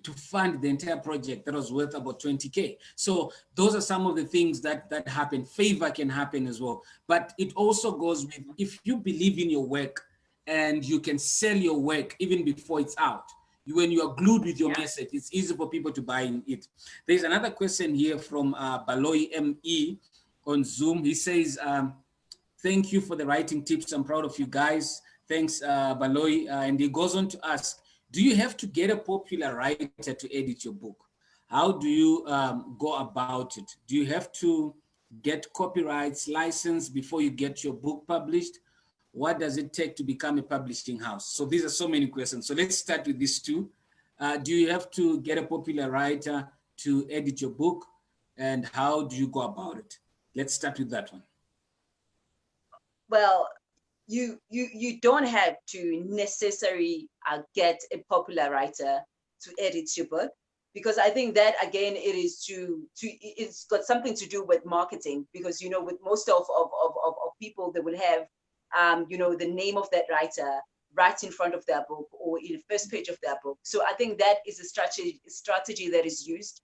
to fund the entire project that was worth about 20K. So those are some of the things that happen. Favor can happen as well. But it also goes with, if you believe in your work and you can sell your work even before it's out, when you are glued with your message, it's easy for people to buy it. There's another question here from Baloy ME on Zoom. He says, thank you for the writing tips. I'm proud of you guys. Thanks, Baloy. And he goes on to ask, do you have to get a popular writer to edit your book? How do you go about it? Do you have to get copyrights license before you get your book published? What does it take to become a publishing house? So these are so many questions. So let's start with these two. Do you have to get a popular writer to edit your book? And how do you go about it? Let's start with that one. Well, you don't have to necessarily get a popular writer to edit your book. because I think that again, it's got something to do with marketing, because with most of people, they will have the name of that writer right in front of their book or in the first page of their book. So I think that is a strategy that is used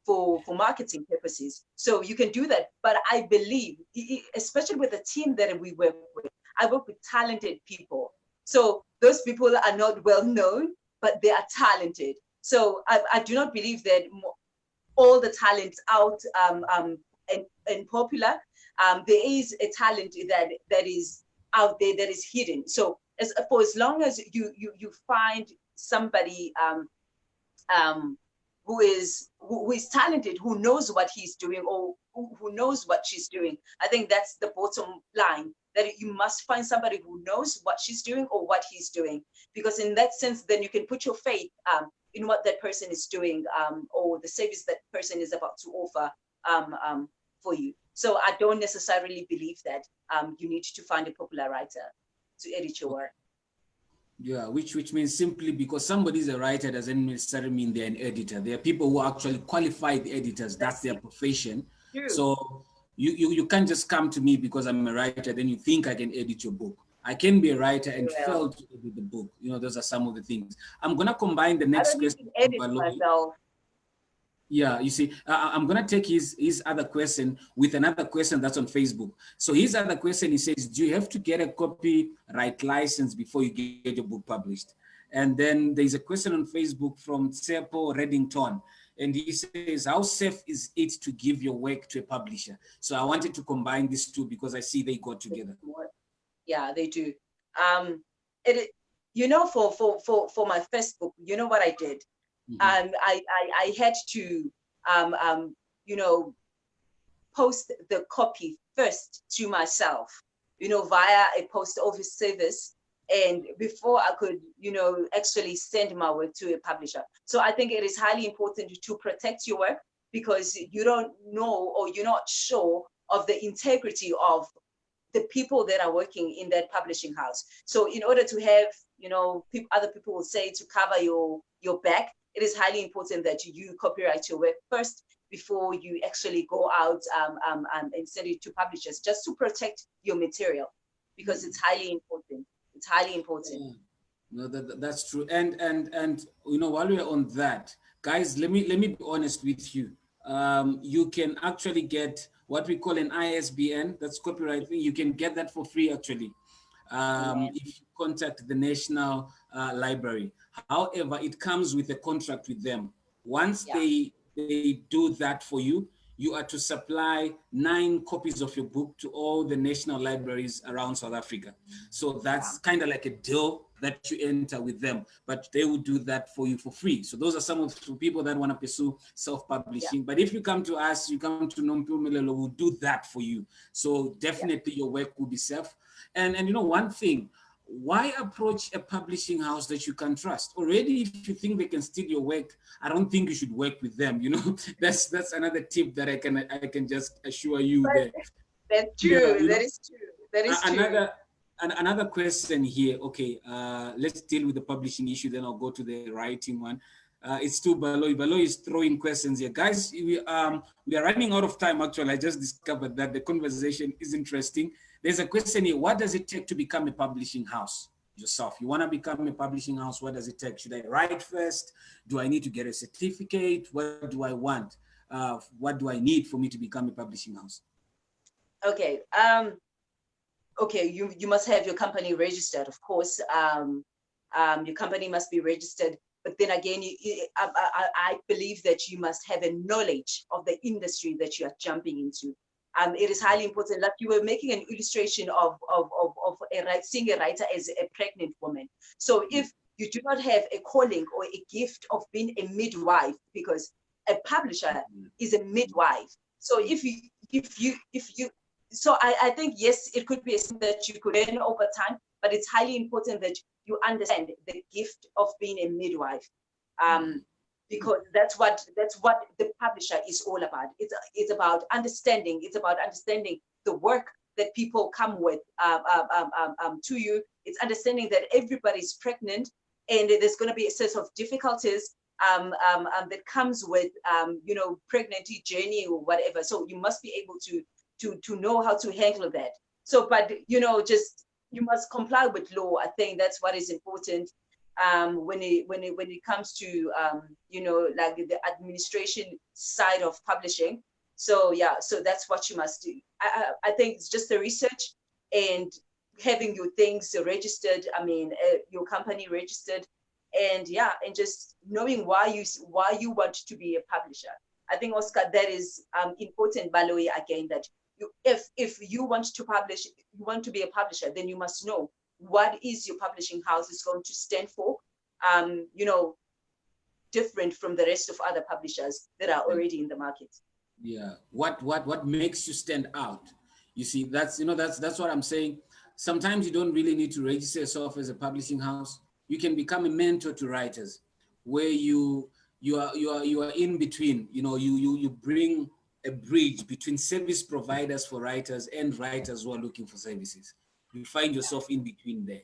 for marketing purposes. So you can do that, but I believe, especially with the team that we work with, I work with talented people. So those people are not well known, but they are talented. So I do not believe that all the talents out and popular. There is a talent that is out there that is hidden. So for as long as you find somebody who is talented, who knows what he's doing, or who knows what she's doing, I think that's the bottom line. That you must find somebody who knows what she's doing or what he's doing, because in that sense, then you can put your faith in what that person is doing, or the service that person is about to offer for you. So I don't necessarily believe that you need to find a popular writer to edit your work. Yeah, which means simply because somebody is a writer doesn't necessarily mean they're an editor. There are people who are actually qualified editors. That's their profession. True. So you can't just come to me because I'm a writer, then you think I can edit your book. I can be a writer and fail to edit the book. Those are some of the things. I'm going to combine the next question. I don't need to edit myself. Yeah, you see, I'm going to take his other question with another question that's on Facebook. So his other question, he says, do you have to get a copyright license before you get your book published? And then there's a question on Facebook from Tsepo Reddington. And he says, how safe is it to give your work to a publisher? So I wanted to combine these two because I see they go together. Yeah, they do. For my first book, you know what I did? Mm-hmm. I had to, post the copy first to myself, via a post office service, and before I could, actually send my work to a publisher. So I think it is highly important to protect your work, because you don't know, or you're not sure of the integrity of the people that are working in that publishing house. So in order to have, other people will say, to cover your back, it is highly important that you copyright your work first before you actually go out and send it to publishers, just to protect your material, because it's highly important. It's highly important. Yeah. No, that's true. And while we're on that, guys, let me be honest with you. You can actually get what we call an ISBN. That's copyright thing. You can get that for free, actually. If you contact the National Library. However, it comes with a contract with them. Once they do that for you, you are to supply 9 copies of your book to all the national libraries around South Africa. So that's kind of like a deal that you enter with them, but they will do that for you for free. So those are some of the people that want to pursue self-publishing. But if you come to us, you come to Nompumelelo, we'll do that for you. So definitely your work will be safe. And one thing, why approach a publishing house that you can trust? Already, if you think they can steal your work, I don't think you should work with them. That's another tip that I can just assure you. That's true. That is true. That is true. Another question here. Okay, let's deal with the publishing issue. Then I'll go to the writing one. It's to Baloy. Baloy is throwing questions here, guys. We are running out of time. Actually, I just discovered that the conversation is interesting. There's a question here. What does it take to become a publishing house yourself? You want to become a publishing house? What does it take? Should I write first? Do I need to get a certificate? What do I want? What do I need for me to become a publishing house? Okay. Okay. You must have your company registered, of course. Your company must be registered. But then again, I believe that you must have a knowledge of the industry that you are jumping into. It is highly important. Like you were making an illustration of seeing a writer as a pregnant woman. So if you do not have a calling or a gift of being a midwife, because a publisher is a midwife. So I think, yes, it could be something that you could learn over time, but it's highly important that you understand the gift of being a midwife. Because that's what the publisher is all about. It's about understanding. It's about understanding the work that people come with to you. It's understanding that everybody's pregnant and there's going to be a set of difficulties that comes with, you know, pregnancy journey or whatever. So you must be able to know how to handle that. So, but, you know, just, you must comply with law. I think that's what is important when it comes to, you know, like the administration side of publishing. So yeah, so that's what you must do. I think it's just the research and having your things registered. I mean, your company registered, and yeah, and just knowing why you want to be a publisher. I think, Oscar, that is important, Baloyi, again, that you, if you want to publish, you want to be a publisher, then you must know what is your publishing house is going to stand for. You know, different from the rest of other publishers that are already in the market. Yeah, what makes you stand out? You see, that's, you know, that's what I'm saying. Sometimes you don't really need to register yourself as a publishing house. You can become a mentor to writers, where you are in between. You know, you bring a bridge between service providers for writers and writers who are looking for services. You find yourself in between there.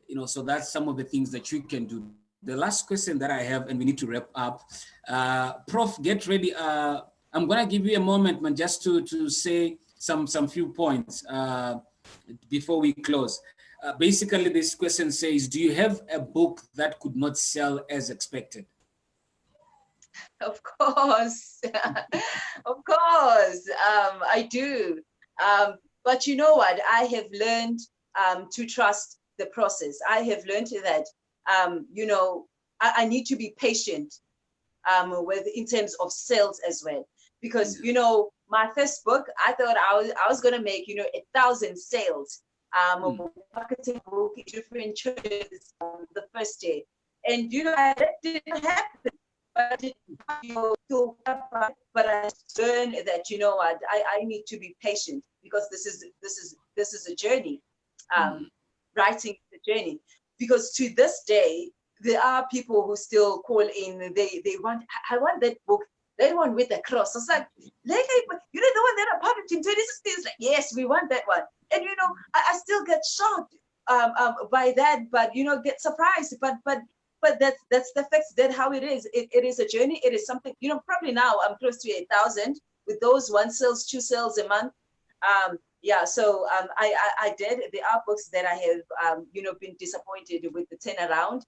You know, so that's some of the things that you can do. The last question that I have, and we need to wrap up. Prof, get ready. I'm gonna give you a moment, man, just to say some few points before we close. Basically, this question says, do you have a book that could not sell as expected? Of course, of course, I do. But you know what? I have learned to trust the process. I have learned that, you know, I need to be patient with, in terms of sales as well. Because, you know, my first book, I thought I was going to make, you know, 1,000 sales, marketing book, different churches the first day. And, you know, that didn't happen. But I learned that, you know what, I need to be patient, because this is a journey. Writing is a journey, because to this day there are people who still call in. They want, I want that book, that one with the cross. I was like, you know, the one that I published in 2016. It's like, yes, we want that one. And you know, I still get shocked by that, but you know, get surprised. But that's the fact. That how it is. It is a journey. It is something, you know. Probably now I'm close to 8,000 with those 1 sales, 2 sales a month. Yeah, so I did. There are books that I have, you know, been disappointed with the turnaround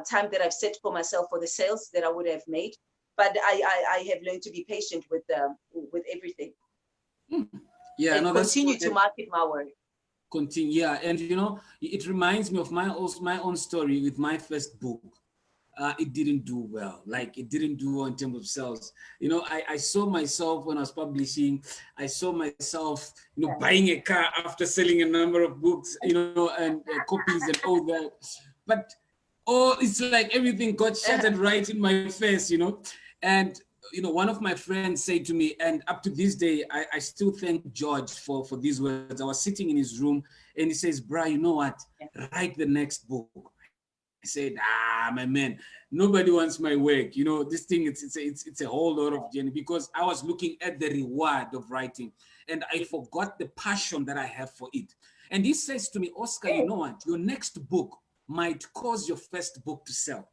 time that I've set for myself for the sales that I would have made. But I have learned to be patient with everything. Yeah, and no, continue to market my work. Continue, yeah, and you know, it reminds me of my own story with my first book. It didn't do well. Like, it didn't do well in terms of sales. You know, I saw myself when I was publishing, I saw myself, you know, buying a car after selling a number of books, you know, and copies and all that. But, it's like everything got shattered right in my face, you know. And, you know, one of my friends said to me, and up to this day, I still thank George for these words. I was sitting in his room and he says, "Bra, you know what? Write the next book." I said, my man, nobody wants my work. You know, this thing, it's a whole lot of journey, because I was looking at the reward of writing and I forgot the passion that I have for it. And he says to me, "Oscar, you know what? Your next book might cause your first book to sell."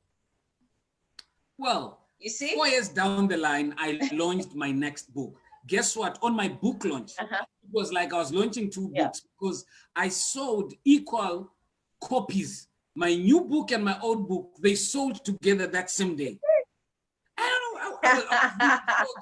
Well, you see, 4 years down the line, I launched my next book. Guess what? On my book launch, it was like I was launching 2 books, because I sold equal copies. My new book and my old book, they sold together that same day. I don't know.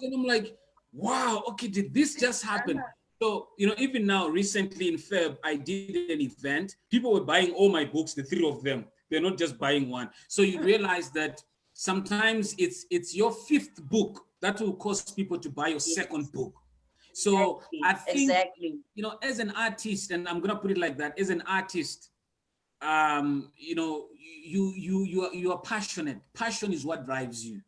And I'm like, wow, okay, did this just happen? So, you know, even now, recently in Feb, I did an event. People were buying all my books, the 3 of them. They're not just buying one. So you realize that sometimes it's your 5th book that will cause people to buy your 2nd book. So I think, you know, as an artist, and I'm going to put it like that, as an artist, you know, you are passionate. Passion is what drives you.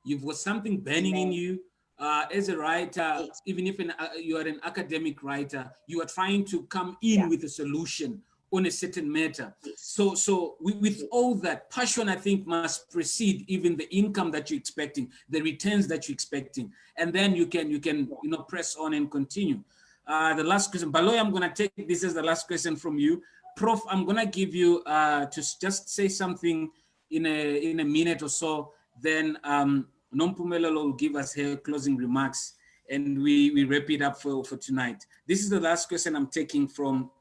You've got something burning in you. As a writer, even if you are an academic writer, you are trying to come in with a solution on a certain matter. So with all that passion, I think must precede even the income that you're expecting, the returns that you're expecting, and then you can you know, press on and continue. The last question, Baloyi, I'm going to take this as the last question from you. Prof, I'm going to give you to just say something in a minute or so, then Nompumelelo will give us her closing remarks, and we wrap it up for tonight. This is the last question I'm taking from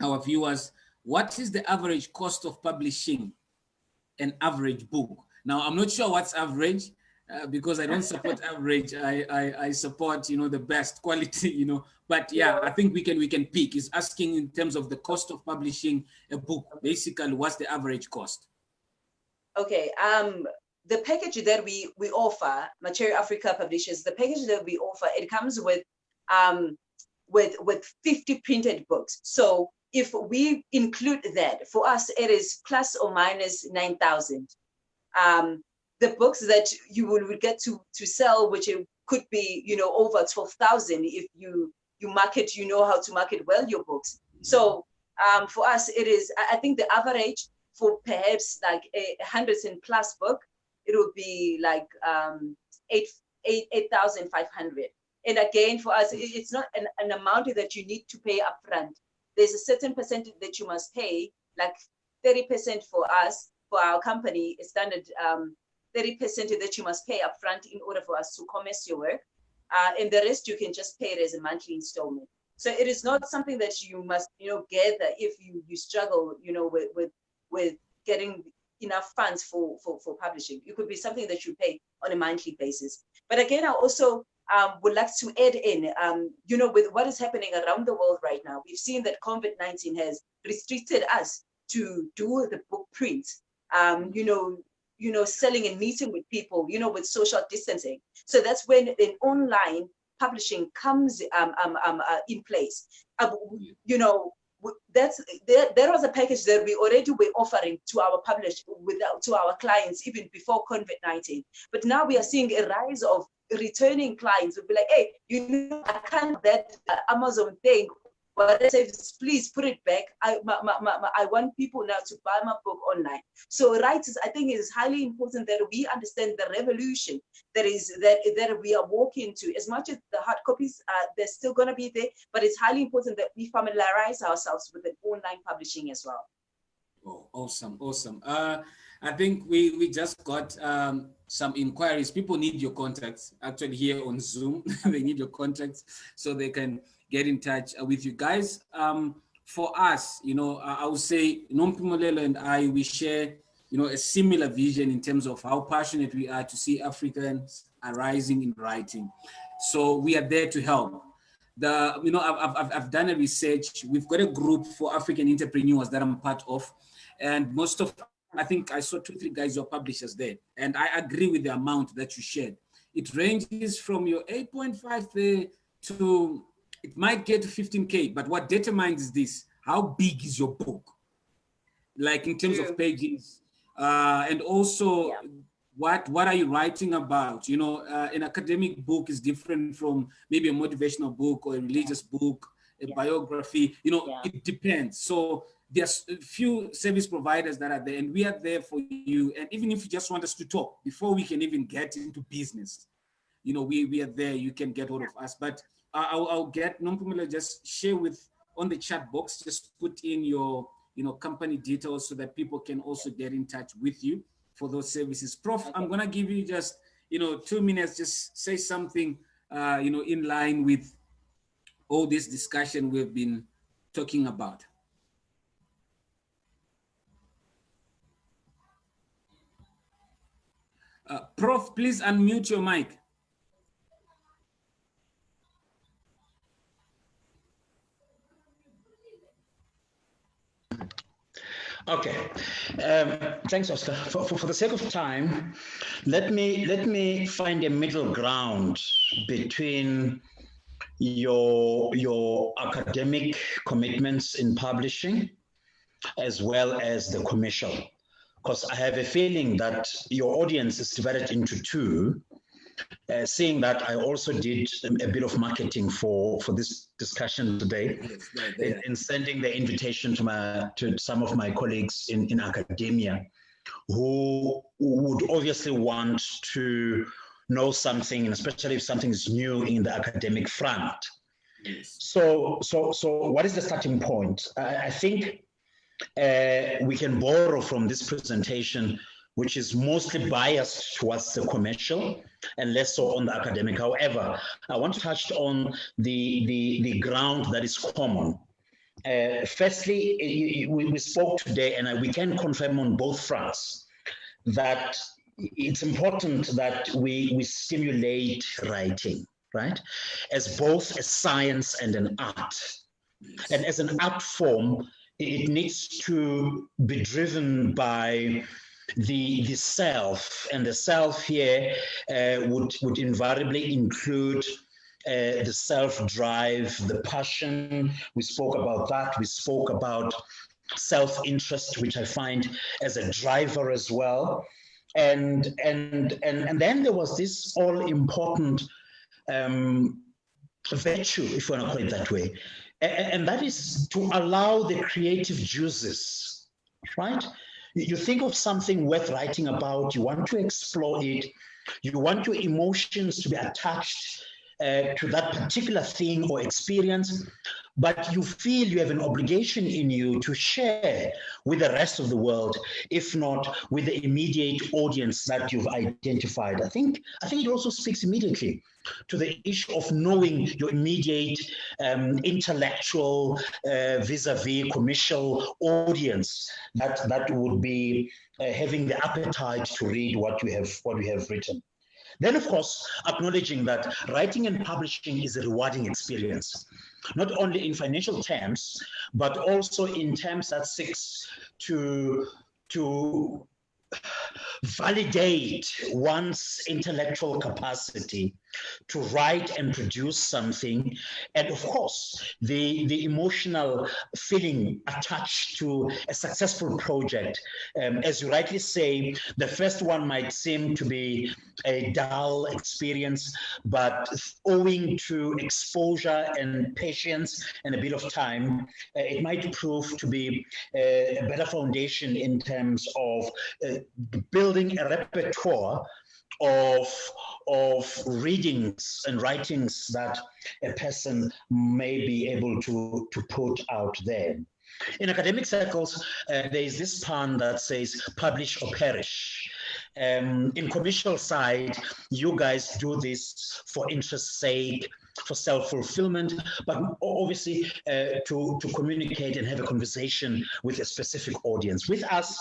our viewers. What is the average cost of publishing an average book? Now, I'm not sure what's average because I don't support average. I support, the best quality, But yeah, I think we can pick. It's asking in terms of the cost of publishing a book. Basically, what's the average cost? Okay. The package that we offer, Material Africa Publishers, the package that we offer, it comes with 50 printed books. So if we include that, for us, it is plus or minus 9,000. The books that you will get to sell, which it could be, over 12,000 if you market, how to market well your books. So for us, it is, I think the average for perhaps like 100 and plus book, it would be like 8,500. And again, for us, it's not an amount that you need to pay upfront. There's a certain percentage that you must pay, like 30% for us, for our company, is standard 30% that you must pay upfront in order for us to commence your work. And the rest you can just pay it as a monthly installment. So it is not something that you must, gather if you struggle, with getting enough funds for publishing. It could be something that you pay on a monthly basis. But again, I also would like to add in, with what is happening around the world right now, we've seen that COVID-19 has restricted us to do the book print, selling and meeting with people, with social distancing. So that's when an online publishing comes in place. That was a package that we already were offering to our to our clients even before COVID-19. But now we are seeing a rise of returning clients will be like, hey, I can't that Amazon thing, but I say, please put it back. I want people now to buy my book online. So writers, I think it is highly important that we understand the revolution that we are walking to. As much as the hard copies, they're still going to be there, but it's highly important that we familiarize ourselves with the online publishing as well. Oh, awesome. I think we just got some inquiries. People need your contacts actually here on Zoom. They need your contacts so they can get in touch with you guys. For us, I would say Nompumelelo and I, we share, a similar vision in terms of how passionate we are to see Africans arising in writing. So we are there to help. I've done a research. We've got a group for African entrepreneurs that I'm part of, and I think I saw 2-3 guys who are publishers there, and I agree with the amount that you shared. It ranges from your 8.5 there to, it might get to 15K, but what determines is this: how big is your book? Like in terms of pages, and also what are you writing about? An academic book is different from maybe a motivational book or a religious book, a biography, it depends. So there's a few service providers that are there, and we are there for you. And even if you just want us to talk before we can even get into business, we are there. You can get hold of us. But I'll get Nompumelelo, just share on the chat box, just put in your company details so that people can also get in touch with you for those services. Prof, I'm gonna give you just 2 minutes, just say something in line with all this discussion we've been talking about. Prof, please unmute your mic. Okay, thanks, Oscar. For the sake of time, let me find a middle ground between your academic commitments in publishing as well as the commercial, because I have a feeling that your audience is divided into two. Seeing that I also did a bit of marketing for this discussion today, in sending the invitation to some of my colleagues in academia who would obviously want to know something, and especially if something is new in the academic front. Yes. So what is the starting point? I think we can borrow from this presentation which is mostly biased towards the commercial and less so on the academic. However, I want to touch on the ground that is common. Firstly, we spoke today, and we can confirm on both fronts that it's important that we stimulate writing, right, as both a science and an art. And as an art form, it needs to be driven by the self, and the self here would invariably include the self-drive, the passion. We spoke about that. We spoke about self-interest, which I find as a driver as well. And then there was this all-important virtue, if you want to call it that way, and that is to allow the creative juices, right? You think of something worth writing about, you want to explore it, you want your emotions to be attached to that particular thing or experience, but you feel you have an obligation in you to share with the rest of the world, if not with the immediate audience that you've identified. I think it also speaks immediately to the issue of knowing your immediate intellectual vis-a-vis commercial audience that would be having the appetite to read what we have written. Then, of course, acknowledging that writing and publishing is a rewarding experience, not only in financial terms, but also in terms that seeks to validate one's intellectual capacity to write and produce something, and of course the emotional feeling attached to a successful project. As you rightly say, the first one might seem to be a dull experience, but owing to exposure and patience and a bit of time, it might prove to be a better foundation in terms of building a repertoire of readings and writings that a person may be able to put out there. In academic circles, there is this pun that says, publish or perish. In commercial side, you guys do this for interest's sake, for self-fulfillment, but obviously to communicate and have a conversation with a specific audience. With us,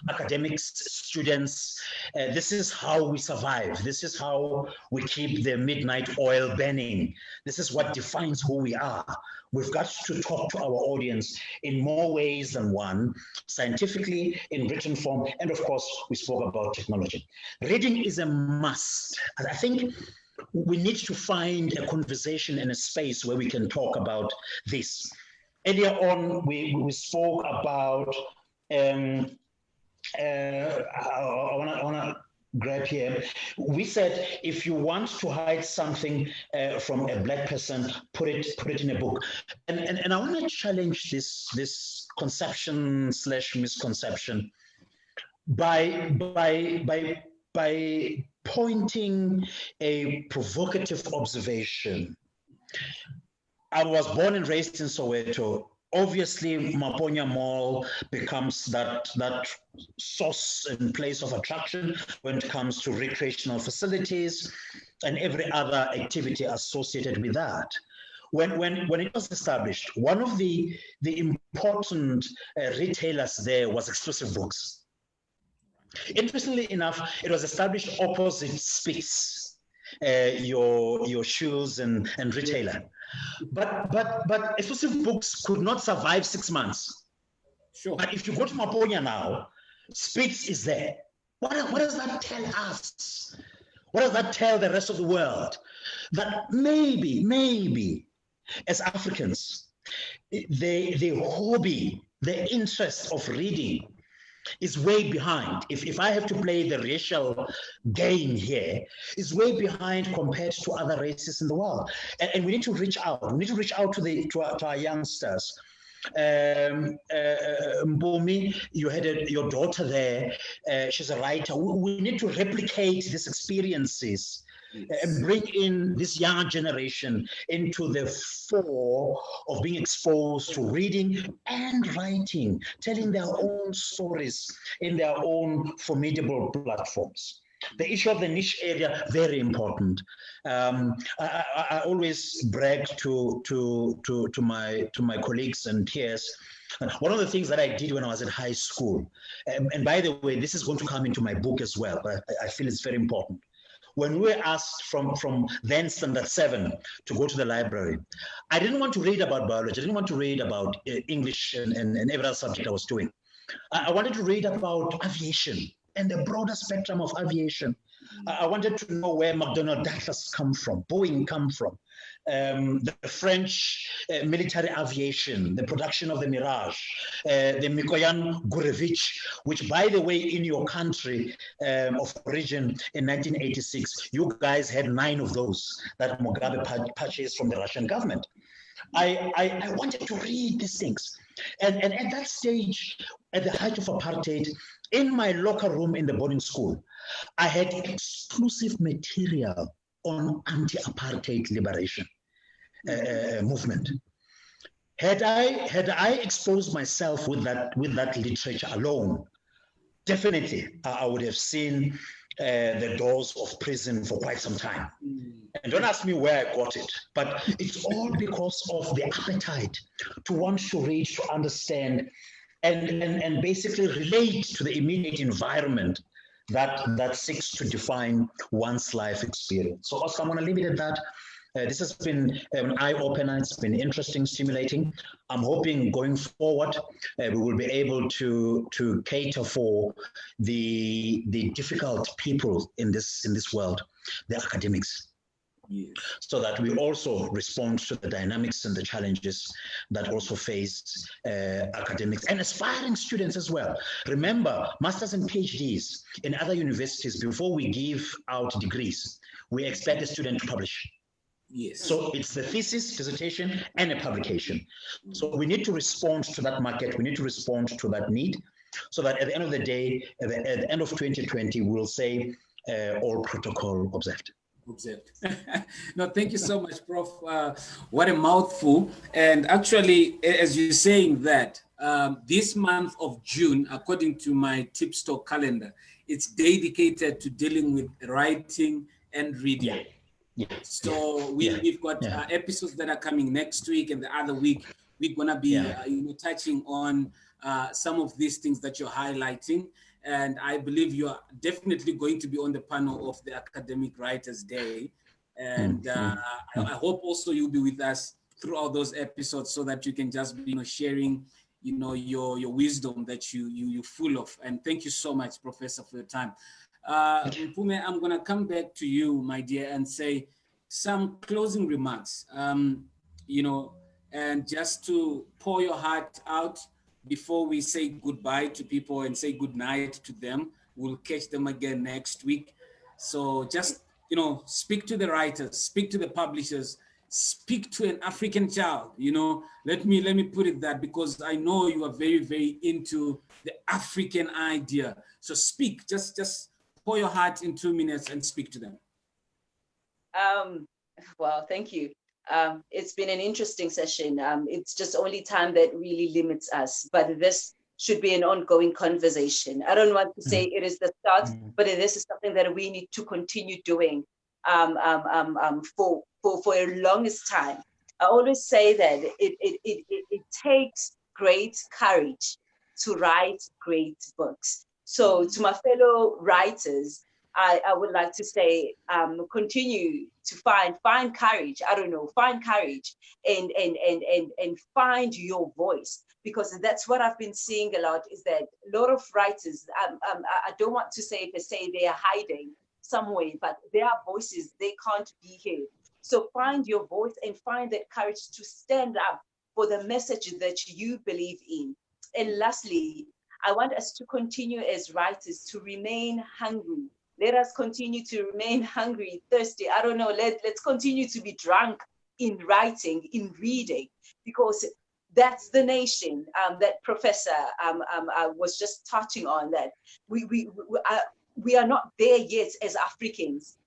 academics, students, this is how we survive. This is how we keep the midnight oil burning. This is what defines who we are. We've got to talk to our audience in more ways than one, scientifically, in written form, and of course, we spoke about technology. Reading is a must. And I think we need to find a conversation and a space where we can talk about this. Earlier on, we spoke about I want to grab here. We said if you want to hide something from a Black person, put it in a book. And I want to challenge this conception / misconception by pointing a provocative observation. I was born and raised in Soweto. Obviously, Maponya Mall becomes that source and place of attraction when it comes to recreational facilities and every other activity associated with that. When it was established, one of the important retailers there was Exclusive Books. Interestingly enough, it was established opposite Spitz, your shoes and retailer. But Exclusive Books could not survive 6 months. Sure. But if you go to Maponya now, Spitz is there. What does that tell us? What does that tell the rest of the world? That maybe, as Africans, the hobby, the interest of reading is way behind. If I have to play the racial game here, is way behind compared to other races in the world. And we need to reach out. We need to reach out to our youngsters. Mpumi, you had your daughter there. She's a writer. We need to replicate these experiences and bring in this young generation into the fore of being exposed to reading and writing, telling their own stories in their own formidable platforms. The issue of the niche area, very important. I always brag to my colleagues and peers. One of the things that I did when I was at high school, and by the way, this is going to come into my book as well, but I feel it's very important. When we were asked from then standard 7 to go to the library, I didn't want to read about biology. I didn't want to read about English and every other subject I was doing. I wanted to read about aviation and the broader spectrum of aviation. I wanted to know where McDonnell Douglas come from, Boeing come from, the French military aviation, the production of the Mirage, the Mikoyan Gurevich, which, by the way, in your country of origin in 1986, you guys had 9 of those that Mugabe purchased from the Russian government. I wanted to read these things. And at that stage, at the height of apartheid, in my locker room in the boarding school, I had exclusive material on anti-apartheid liberation movement. Had I exposed myself with that literature alone, definitely I would have seen the doors of prison for quite some time. And don't ask me where I got it, but it's all because of the appetite to want to read, to understand, and basically relate to the immediate environment that seeks to define one's life experience. So Oscar, I'm going to leave it at that. This has been an eye-opener. It's been interesting, stimulating. I'm hoping going forward, we will be able to cater for the difficult people in this world, the academics. Yes. So that we also respond to the dynamics and the challenges that also face academics and aspiring students as well. Remember, masters and PhDs in other universities, before we give out degrees, we expect the student to publish. Yes. So it's the thesis, dissertation, and a publication. So we need to respond to that market. We need to respond to that need, so that at the end of the day, at the end of 2020, we'll say all protocol observed. No, thank you so much, Prof. What a mouthful. And actually, as you're saying that, this month of June, according to my Tipstock calendar, it's dedicated to dealing with writing and reading. So we've got episodes that are coming next week, and the other week we're gonna be touching on some of these things that you're highlighting. And I believe you are definitely going to be on the panel of the Academic Writers Day. And I hope also you'll be with us throughout those episodes, so that you can just be sharing your wisdom that you're full of. And thank you so much, Professor, for your time. Mpume, I'm going to come back to you, my dear, and say some closing remarks, and just to pour your heart out before we say goodbye to people and say good night to them. We'll catch them again next week. So just, speak to the writers, speak to the publishers, speak to an African child. Let me put it that, because I know you are very, very into the African idea. So speak, just pour your heart in 2 minutes and speak to them. Well, thank you. It's been an interesting session. It's just only time that really limits us, but this should be an ongoing conversation. I don't want to say it is the start, but this is something that we need to continue doing for a longest time. I always say that it takes great courage to write great books. So to my fellow writers, I would like to say, continue to find courage. Find courage and find your voice, because that's what I've been seeing a lot, is that a lot of writers, I don't want to say per se they are hiding somewhere, but their voices, they can't be heard. So find your voice and find that courage to stand up for the message that you believe in. And lastly, I want us to continue as writers to remain hungry. Let us continue to remain hungry, thirsty. I don't know, let's continue to be drunk in writing, in reading, because that's the nation that Professor was just touching on, that we are not there yet as Africans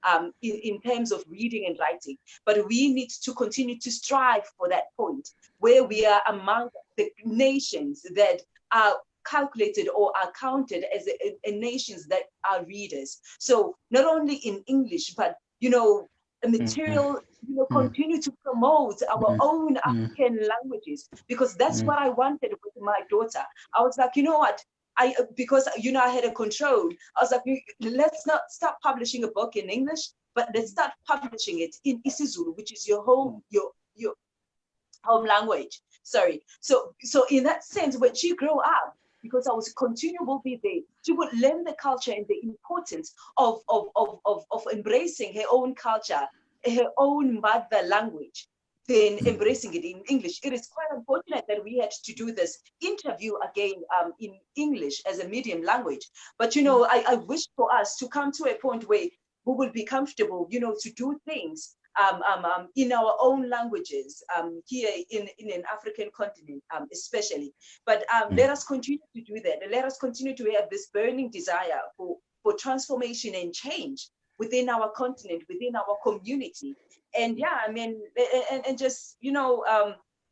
in terms of reading and writing, but we need to continue to strive for that point where we are among the nations that are calculated or are counted as nations that are readers. So not only in English, but, you know, the material, you know, continue to promote our own African languages, because that's what I wanted with my daughter. I was like, you know what? Because, you know, I had a control. I was like, let's not start publishing a book in English, but let's start publishing it in isiZulu, which is your home, your home language. Sorry. So in that sense, when she grew up, because I was continually there, she would learn the culture and the importance of embracing her own culture, her own mother language, then embracing it in English. It is quite unfortunate that we had to do this interview again in English as a medium language. But, you know, I wish for us to come to a point where we will be comfortable, you know, to do things in our own languages here in an African continent, especially. But let us continue to do that. Let us continue to have this burning desire for transformation and change within our continent, within our community. And yeah, I mean, and just, you know,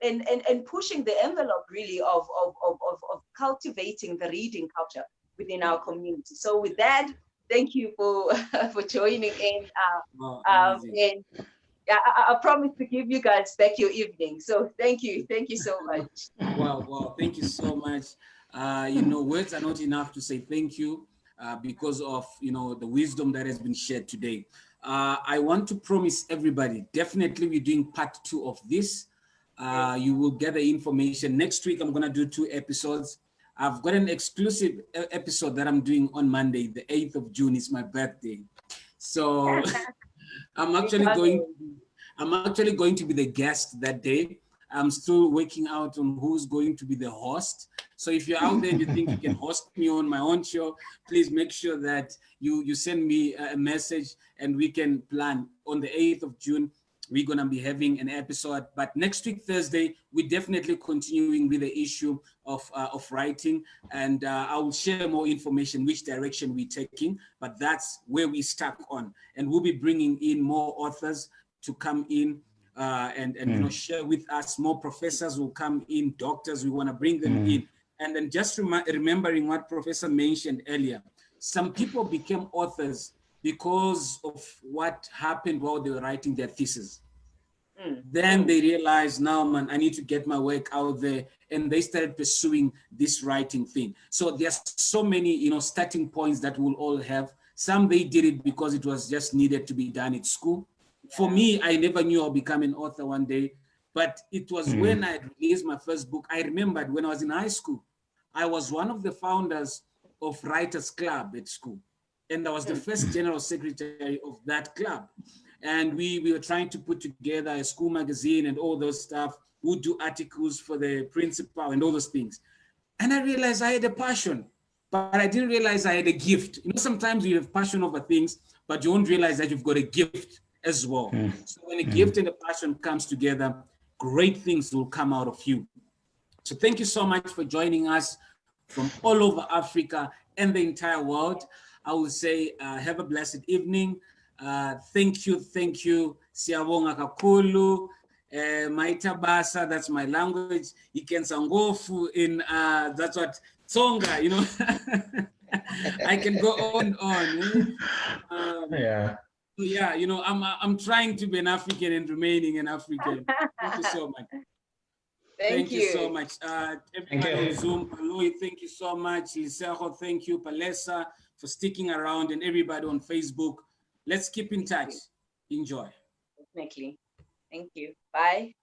and pushing the envelope really of cultivating the reading culture within our community. So with that, thank you for joining in. And I promise to give you guys back your evening. So thank you so much. Wow, thank you so much. You know, words are not enough to say thank you because of, you know, the wisdom that has been shared today. I want to promise everybody, definitely we're doing part 2 of this. You will get the information. Next week, I'm going to do 2 episodes. I've got an exclusive episode that I'm doing on Monday, the 8th of June. It's my birthday. So I'm actually going to be the guest that day. I'm still working out on who's going to be the host. So if you're out there and you think you can host me on my own show, please make sure that you send me a message and we can plan. On the 8th of June, we're going to be having an episode. But next week, Thursday, we're definitely continuing with the issue of writing. And I will share more information, which direction we're taking. But that's where we stuck on. And we'll be bringing in more authors to come in and you know, share with us. More professors will come in, doctors, we want to bring them in. And then just remembering what Professor mentioned earlier, some people became authors because of what happened while they were writing their thesis. Then they realized, now, man, I need to get my work out there. And they started pursuing this writing thing. So there's so many, you know, starting points that we'll all have. Some, they did it because it was just needed to be done at school. For me, I never knew I'll become an author one day, but it was when I released my first book. I remembered when I was in high school, I was one of the founders of Writers Club at school. And I was the first general secretary of that club. And we were trying to put together a school magazine and all those stuff. We'd do articles for the principal and all those things. And I realized I had a passion, but I didn't realize I had a gift. You know, sometimes you have passion over things, but you won't realize that you've got a gift as well. So when a gift and a passion comes together, great things will come out of you. So thank you so much for joining us from all over Africa and the entire world. I will say have a blessed evening. Thank you. Siyabonga kakhulu. Maitabasa, that's my language. Ikenza ngofu in that's what Tsonga, you know. I can go on. Yeah. Yeah, you know, I'm trying to be an African and remaining an African. Thank you so much. Thank you so much. Everybody on Zoom, Louis, thank you so much. Lisejo, thank you. Palesa for sticking around, and everybody on Facebook. Let's keep in touch. Enjoy. Definitely. Thank you. Bye.